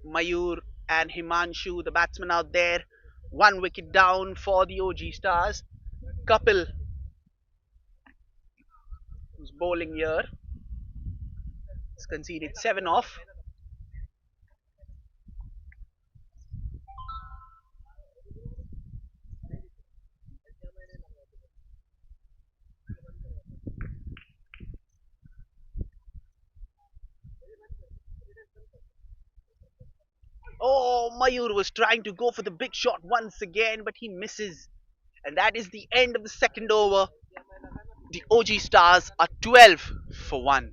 Mayur and Himanshu, the batsmen out there, one wicket down for the OG Stars. Kapil, who's bowling here, has conceded seven off. Oh, Mayur was trying to go for the big shot once again, but he misses. And that is the end of the second over. The OG Stars are 12 for 1.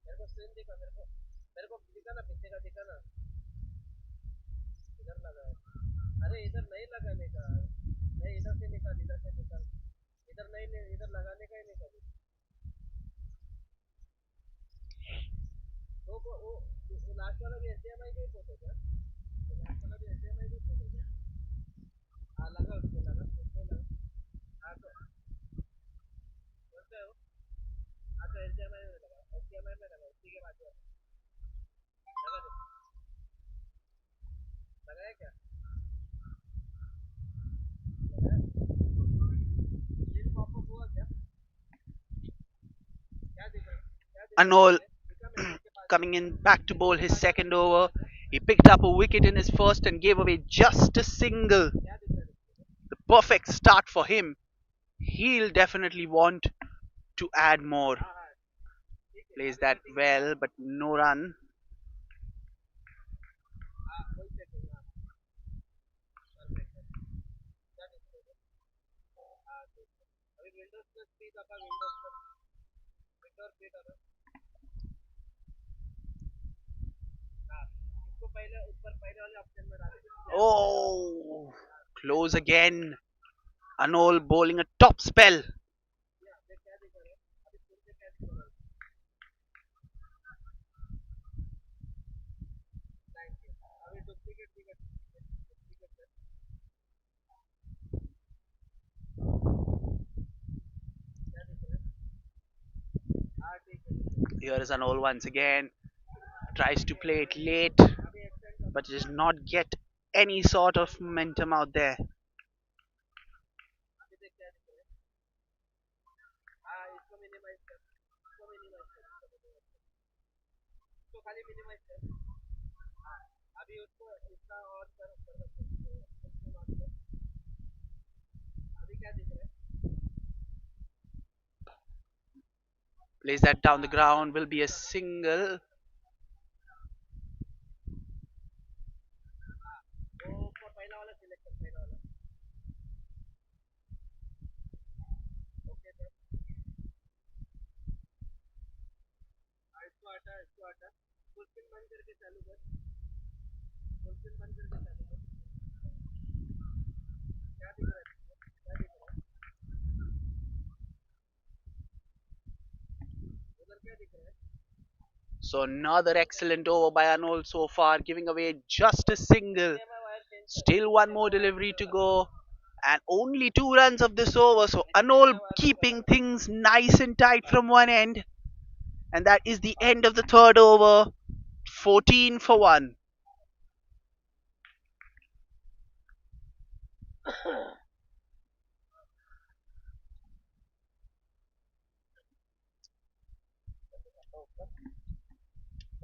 मेरे को screen दिखा. मेरे को दिखा ना, पीछे का दिखा ना. इधर लगा है. अरे इधर नहीं लगाने का. नहीं, इधर से निकाल, इधर से निकाल. इधर नहीं, इधर लगाने का ही नहीं कभी. वो लास्ट वाला भी एचडीएमआई का ही फोटो क्या? लास्ट वाला भी एचडीएमआई का फोटो क्या? हाँ, लगा उसमें, लगा उसमें लगा. हाँ तो बोलते हो. हाँ तो एचडीएमआई में लगा, एचडीएमआई में लगा, उसी के बाद लगा दो. लगाया क्या? लगाया. स्क्रीन पॉपअप हुआ क्या? क्या दिखा? क्या दिखा मेरे Anol पे? दिखा मेरे इसके पास. coming in back to bowl his second over. He picked up a wicket in his first and gave away just a single. क्या दिखा? The perfect start for him. He'll definitely want to add more. हाँ हाँ. ठीक है, Plays अभी that setting में. well, but no run. हाँ, वही सेटिंग. हाँ, परफेक्ट है. क्या दिखा? हाँ ठीक है. अभी विंडोज प्लस भी दबा, विंडोज प्लस. विंडोज भी दबा. हाँ, इसको पहले ऊपर, पहले वाले ऑप्शन में डाल दो. Oh, close again. Anol bowling a top spell. ये अपडेट क्या दिखा रहा है? अभी स्क्रीन पे क्या दिखा रहा है? Thank you. अभी डुप्लीकेट दिखा. डुप्लीकेट क्या दिख रहा है? हाँ ठीक है. Here is Anol once again. Tries to play it late, but does not get any sort of momentum out there. अभी देख क्या दिख रहा है हाँ इसको मिनिमाइज कर इसको मिनिमाइज कर इसको खाली मिनिमाइज कर हाँ अभी उसको इसका और कर इसको नॉट कर अभी क्या दिख रहा है Plays that down the ground, will be a single. वो पहला वाला सिलेक्ट कर पहला वाला ओके सर इसको हटा फुल स्क्रीन बंद करके चालू कर फुल स्क्रीन बंद करके चालू कर क्या दिख रहा है क्या दिख रहा है उधर क्या दिख रहा है So another excellent over by Anol so far, giving away just a single. मैं वायर चेंज कर Still one more delivery to go, and only 2 runs of this over. So Anol keeping things nice and tight from one end, and that is the end of the third over. 14 for 1.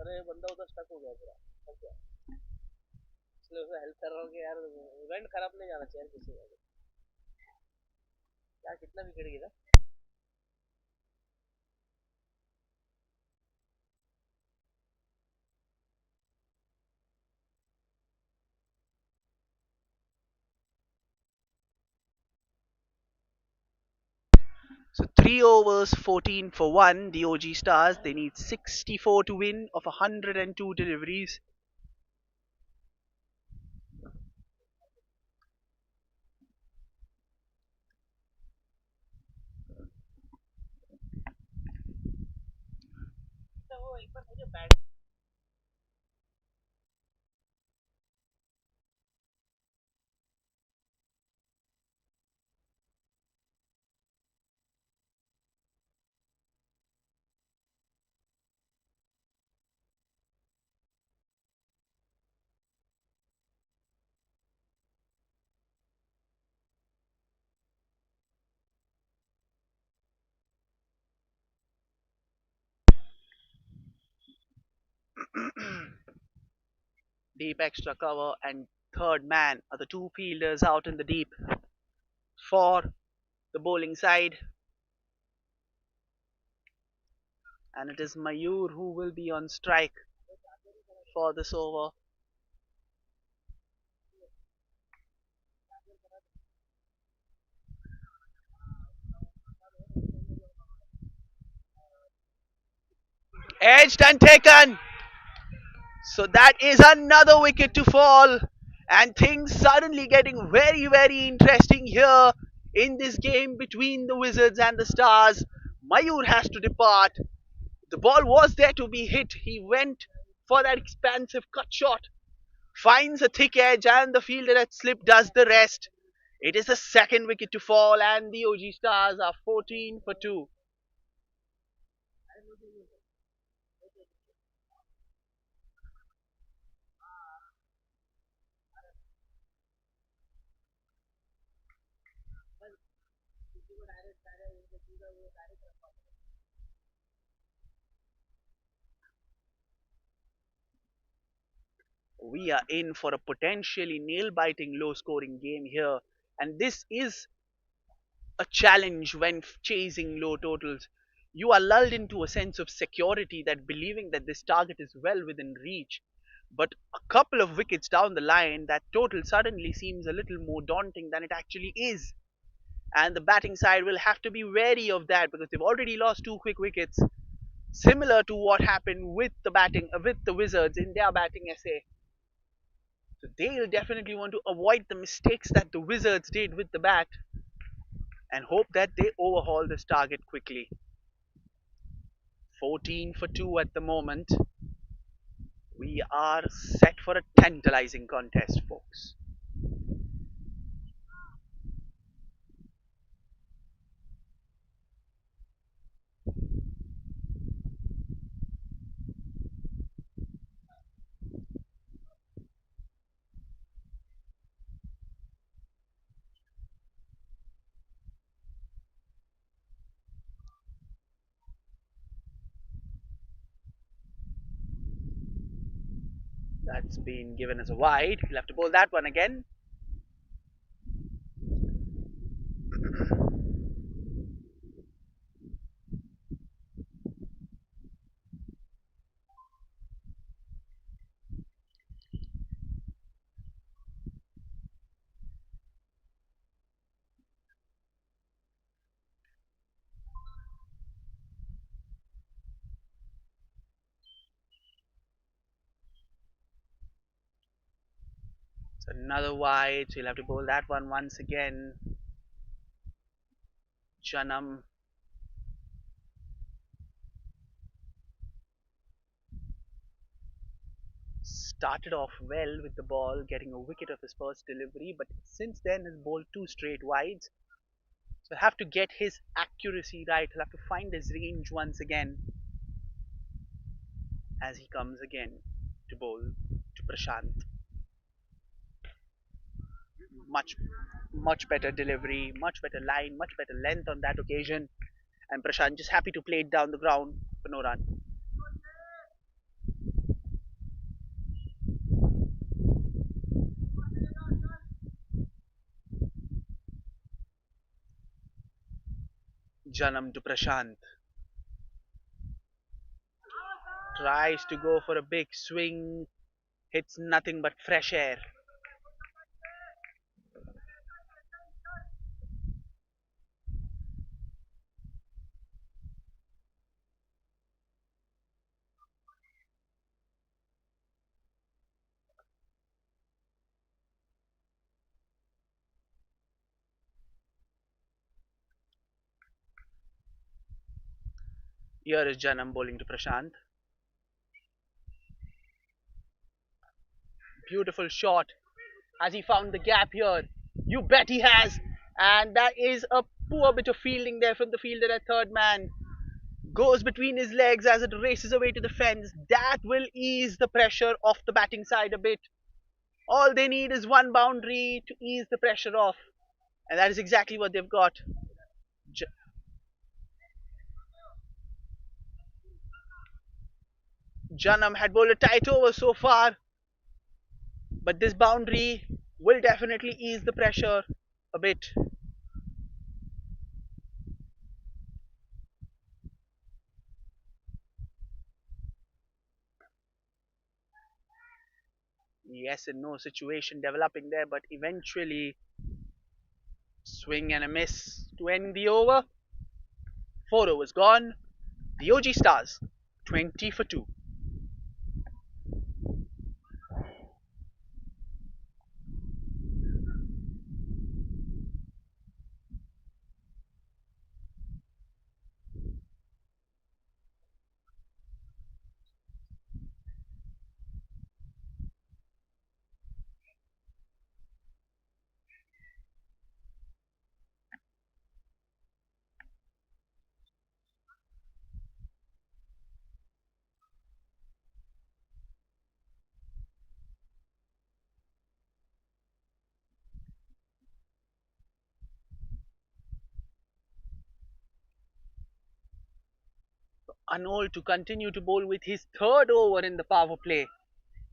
अरे ये बंदा उधर stuck हो गया पूरा फंस गया इसलिए उसे हेल्प कर रहा हूँ कि यार इवेंट खराब नहीं जाना चाहिए किसी का क्या कितना विकेट गिरा So 3 overs, 14 for 1. The OG Stars, they need 64 to win of 102 deliveries. तो वो एक बार मुझे bat Deep extra cover, and third man are the two fielders out in the deep for the bowling side. And it is Mayur who will be on strike for this over. Edged and taken. So that is another wicket to fall. And things suddenly getting very, very interesting here in this game between the Wizards and the Stars. Mayur has to depart. The ball was there to be hit. He went for that expansive cut shot, finds a thick edge, and the fielder at slip does the rest. It is the second wicket to fall, and the OG Stars are 14 for 2. किसी को direct direct सीधा वो direct We are in for a potentially nail biting low scoring game here, and this is a challenge when chasing low totals. You are lulled into a sense of security that believing that this target is well within reach. But a couple of wickets down the line, that total suddenly seems a little more daunting than it actually is. And the batting side will have to be wary of that because they've already lost 2 quick wickets, similar to what happened with the batting with the Wizards in their batting essay. So they'll definitely want to avoid the mistakes that the Wizards did with the bat and hope that they overhaul this target quickly. 14 for 2 at the moment. We are set for a tantalizing contest, folks. That's been given as a wide. He'll have to bowl that one again. So another wide. So he'll have to bowl that one once again. Janam started off well with the ball, getting a wicket of his first delivery, but since then has bowled two straight wides. So he'll have to get his accuracy right. He'll have to find his range once again as he comes again to bowl to Prashant. Much, much better delivery, much better line, much better length on that occasion. And Prashant just happy to play it down the ground for no run. Janam to Prashant. Tries to go for a big swing, hits nothing but fresh air. Here is Janam bowling to Prashant. Beautiful shot. Has he found the gap here? You bet he has. And that is a poor bit of fielding there from the fielder at third man. Goes between his legs as it races away to the fence. That will ease the pressure off the batting side a bit. All they need is one boundary to ease the pressure off. And that is exactly what they've got. J- Janam had bowled a tight over so far, but this boundary will definitely ease the pressure a bit. Yes and no situation developing there, but eventually swing and a miss to end the over. 4 overs gone. The OG Stars 20 for 2. Anol to continue to bowl with his third over in the power play.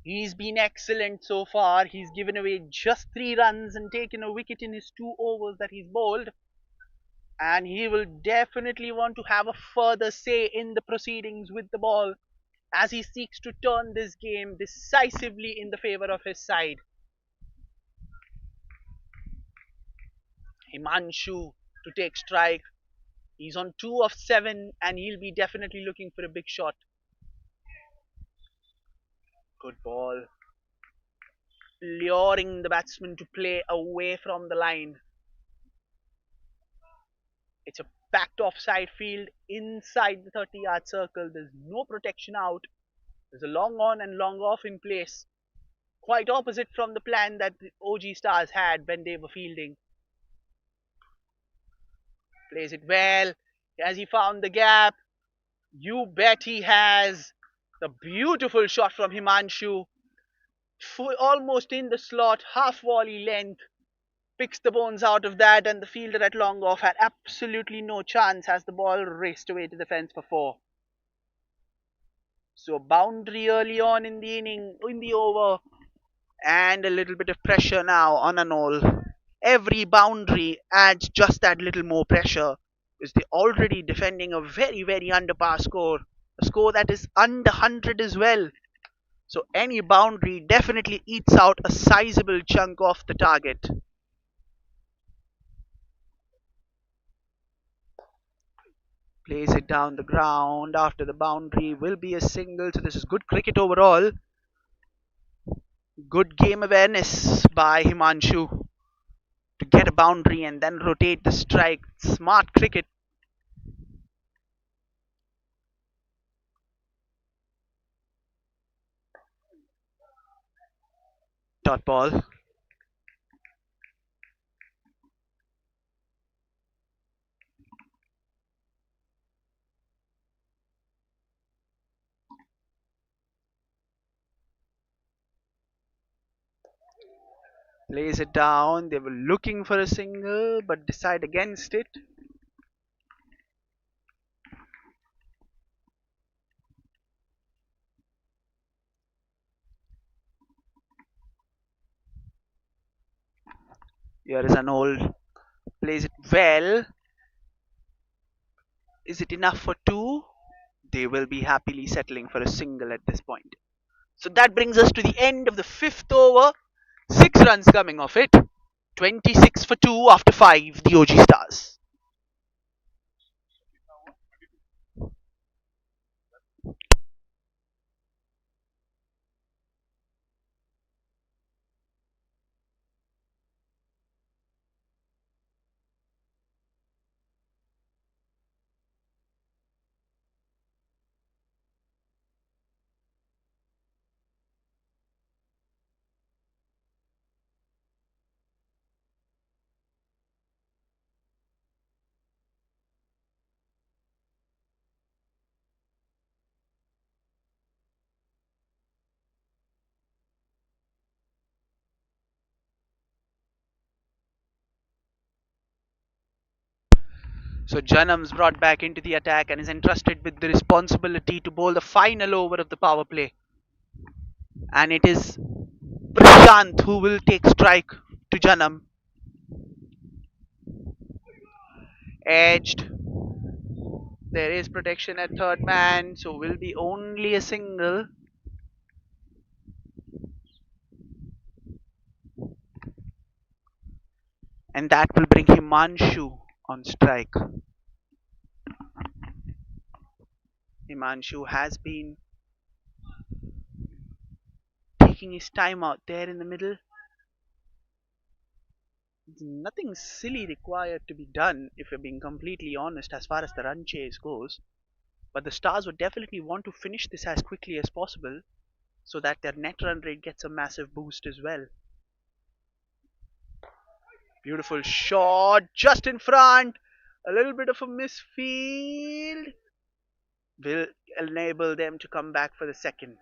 He's been excellent so far. He's given away just 3 runs and taken a wicket in his 2 overs that he's bowled. And he will definitely want to have a further say in the proceedings with the ball as he seeks to turn this game decisively in the favour of his side. Himanshu to take strike. He's on 2 of 7 and he'll be definitely looking for a big shot. Good ball. Luring the batsman to play away from the line. It's a packed offside field inside the 30-yard circle. There's no protection out. There's a long on and long off in place. Quite opposite from the plan that the OG Stars had when they were fielding. Plays it well. Has he found the gap? You bet he has. The beautiful shot from Himanshu. Full, almost in the slot, half volley length. Picks the bones out of that, and the fielder at long off had absolutely no chance as the ball raced away to the fence for 4. So boundary early on in the inning, in the over, and a little bit of pressure now on Anol. Every boundary adds just that little more pressure. Is they already defending a very very under par score, a score that is under 100 as well. So any boundary definitely eats out a sizable chunk off the target. Plays it down the ground after the boundary will be a single. So this is good cricket overall. Good game awareness by Himanshu to get a boundary and then rotate the strike. Smart cricket. Dot ball. Lays it down. They were looking for a single but decide against it. Here is an old. Plays it well. Is it enough for two? They will be happily settling for a single at this point. So that brings us to the end of the fifth over. 6 runs coming off it. 26 for 2 after 5, the OG Stars. So Janam's brought back into the attack and is entrusted with the responsibility to bowl the final over of the power play. And it is Prashant who will take strike to Janam. Edged. There is protection at third man, so will be only a single. And that will bring Himanshu on strike. Himanshu has been taking his time out there in the middle. Nothing silly required to be done, if we're being completely honest, as far as the run chase goes. But the Stars would definitely want to finish this as quickly as possible so that their net run rate gets a massive boost as well. Beautiful shot just in front. A little bit of a misfield will enable them to come back for the second.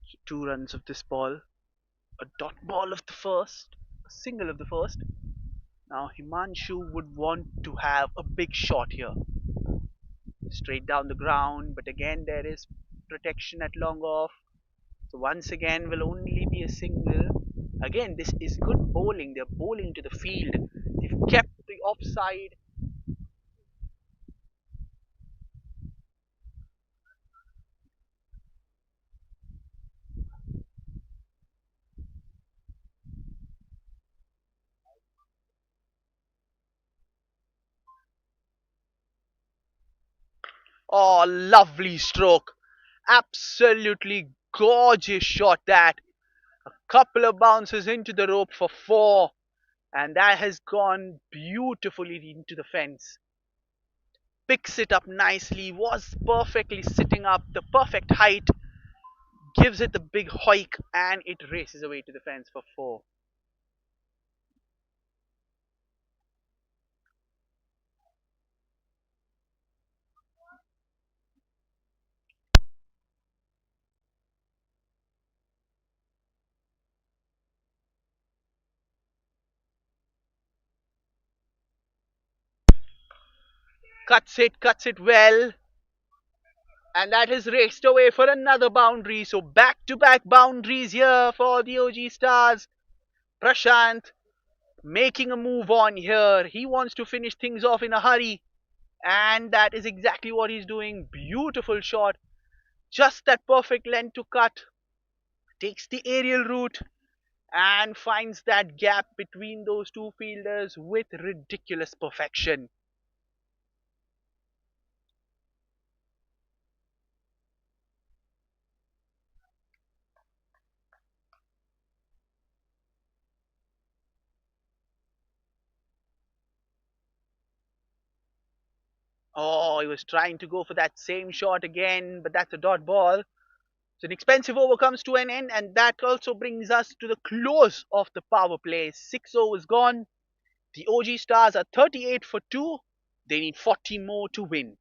So 2 runs of this ball, a dot ball of the first, a single of the first. Now Himanshu would want to have a big shot here, straight down the ground, but again there is protection at long off. So once again will only be a single. Again, this is good bowling. They're bowling to the field. They've kept the offside. Oh, lovely stroke. Absolutely gorgeous shot that. A couple of bounces into the rope for four. And that has gone beautifully into the fence. Picks it up nicely, was perfectly sitting up, the perfect height, gives it the big hoik, and it races away to the fence for four. cuts it well, and that has raced away for another boundary. So back to back boundaries here for the OG Stars. Prashant making a move on here. He wants to finish things off in a hurry, and that is exactly what he's doing. Beautiful shot, just that perfect length to cut. Takes the aerial route and finds that gap between those two fielders with ridiculous perfection. Oh, he was trying to go for that same shot again, but that's a dot ball. So an expensive over comes to an end, and that also brings us to the close of the power play. 6 overs gone. The OG Stars are 38 for 2. They need 40 more to win.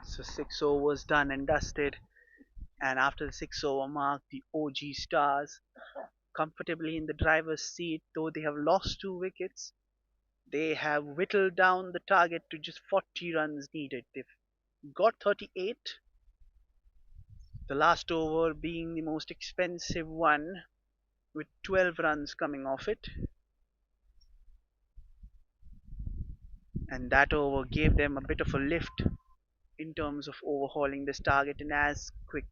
So 6 overs done and dusted. And after the 6 over mark, the OG Stars comfortably in the driver's seat, though they have lost 2 wickets. They have whittled down the target to just 40 runs needed. They've got 38, the last over being the most expensive one, with 12 runs coming off it. And that over gave them a bit of a lift in terms of overhauling this target in as quick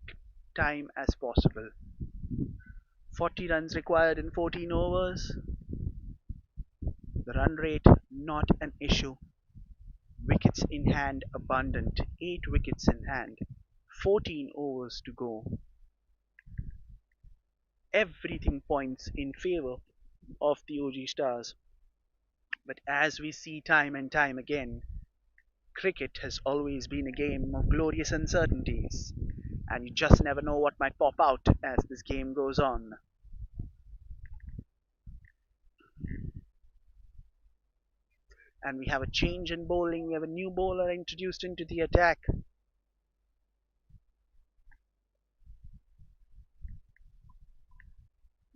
time as possible. 40 runs required in 14 overs. The run rate not an issue. Wickets in hand abundant. 8 wickets in hand. 14 overs to go. Everything points in favor of the OG Stars. But as we see time and time again, cricket has always been a game of glorious uncertainties, and you just never know what might pop out as this game goes on. And we have a change in bowling. We have a new bowler introduced into the attack.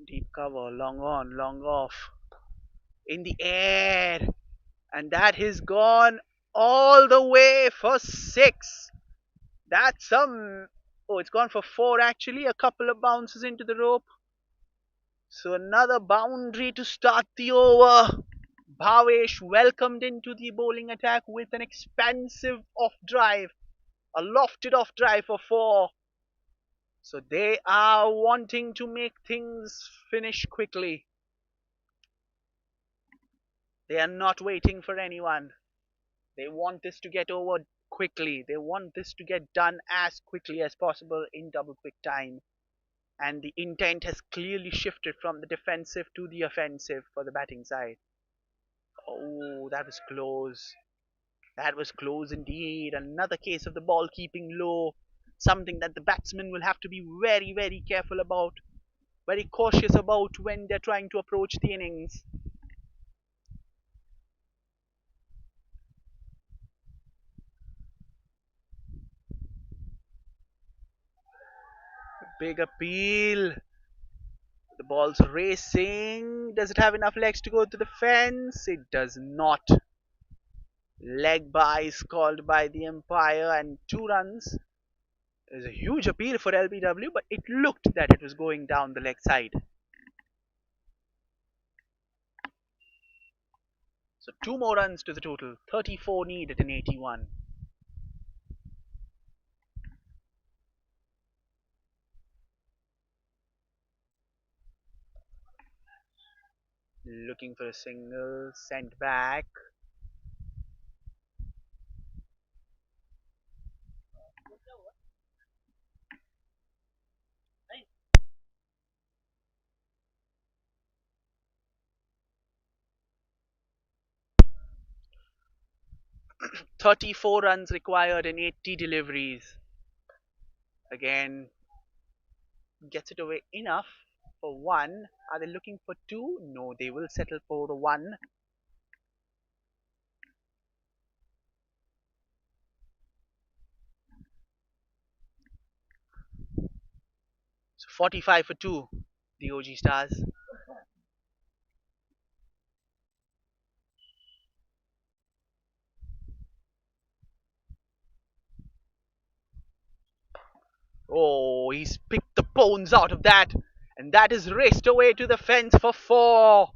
Deep cover, long on, long off, in the air, and that has gone all the way for 6. That's some. Oh, it's gone for 4 actually. A couple of bounces into the rope. So another boundary to start the over. Bhavesh welcomed into the bowling attack with an expansive off drive, a lofted off drive for 4. So they are wanting to make things finish quickly. They are not waiting for anyone. They want this to get over quickly. They want this to get done as quickly as possible in double quick time. And the intent has clearly shifted from the defensive to the offensive for the batting side. Oh, that was close. That was close indeed. Another case of the ball keeping low. Something that the batsmen will have to be very, very careful about, very cautious about when they're trying to approach the innings. Big appeal. The ball's racing. Does it have enough legs to go to the fence? It does not. Leg by is called by the umpire, and 2 runs. There's a huge appeal for LBW, but it looked that it was going down the leg side. So two more runs to the total. 34 needed in 81. Looking for a single, sent back. 34 runs required in 80 deliveries. Again, gets it away enough for one. Are they looking for two? No, they will settle for the one. So 45 for two, the OG Stars. Oh, he's picked the bones out of that. And that is raced away to the fence for four.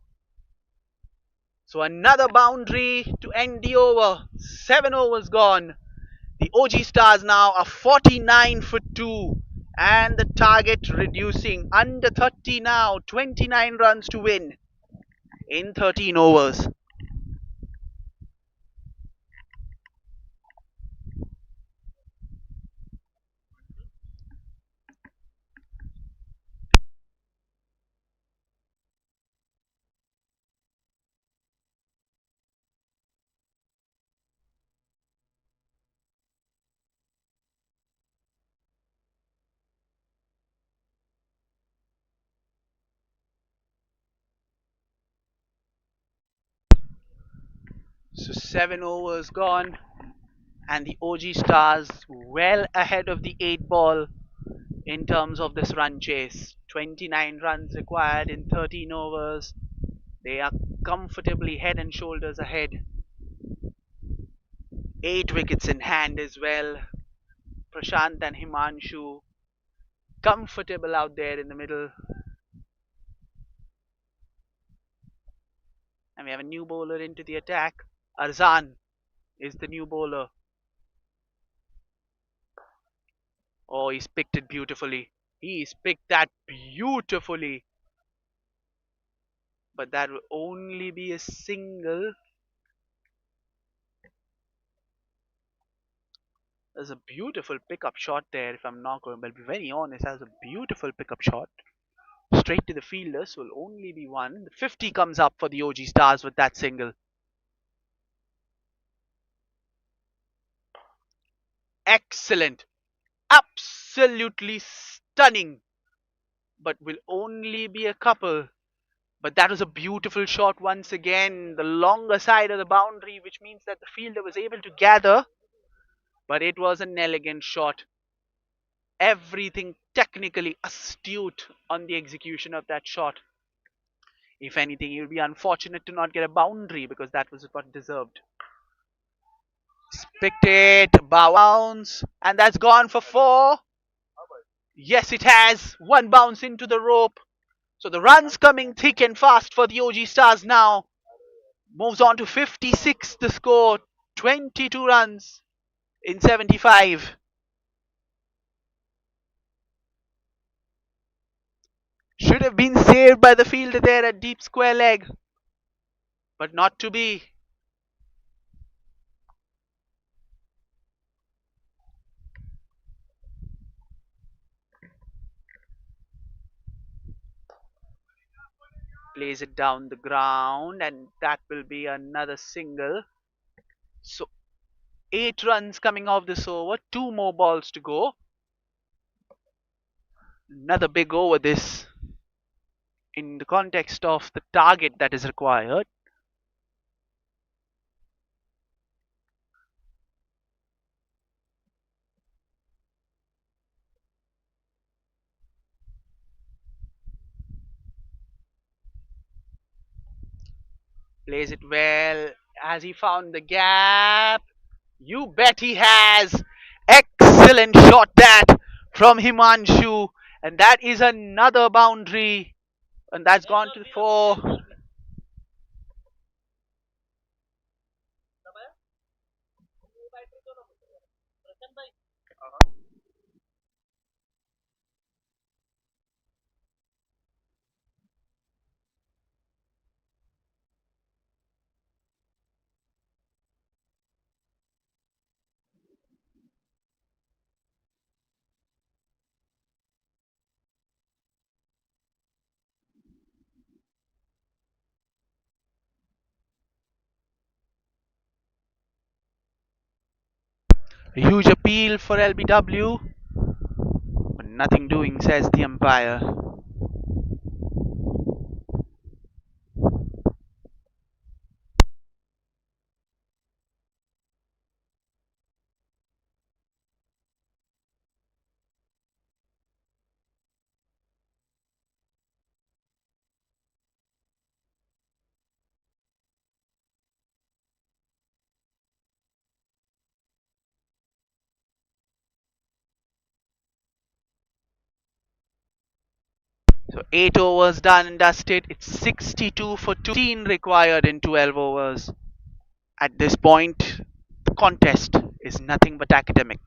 So another boundary to end the over. 7 overs gone. The OG Stars now are 49 for 2. And the target reducing under 30 now. 29 runs to win in 13 overs. So 7 overs gone. And the OG Stars well ahead of the 8 ball in terms of this run chase. 29 runs required in 13 overs. They are comfortably head and shoulders ahead. 8 wickets in hand as well. Prashant and Himanshu comfortable out there in the middle. And we have a new bowler into the attack. Arzan is the new bowler. Oh, he's picked it beautifully. He's picked that beautifully. But that will only be a single. There's a beautiful pickup shot there, if I'm not going, but be very honest, that's a beautiful pickup shot. Straight to the fielders will only be one. The 50 comes up for the OG Stars with that single. Excellent. Absolutely stunning. But will only be a couple. But that was a beautiful shot once again. The longer side of the boundary, which means that the fielder was able to gather. But it was an elegant shot. Everything technically astute on the execution of that shot. If anything, he would be unfortunate to not get a boundary because that was what deserved. Picked it, bounce, and that's gone for four. Yes, it has. One bounce into the rope. So the runs coming thick and fast for the OG Stars now. Moves on to 56 the score. 22 runs in 75. Should have been saved by the fielder there at deep square leg. But not to be. Plays it down the ground, and that will be another single. So 8 runs coming off this over. 2 more balls to go. Another big over this in the context of the target that is required. Plays it well. Has he found the gap? You bet he has. Excellent shot that from Himanshu. And that is another boundary. And that's gone to 4. A huge appeal for LBW, but nothing doing, says the umpire. So 8 overs done and dusted. It's 62 for 2 required in 12 overs. At this point, the contest is nothing but academic.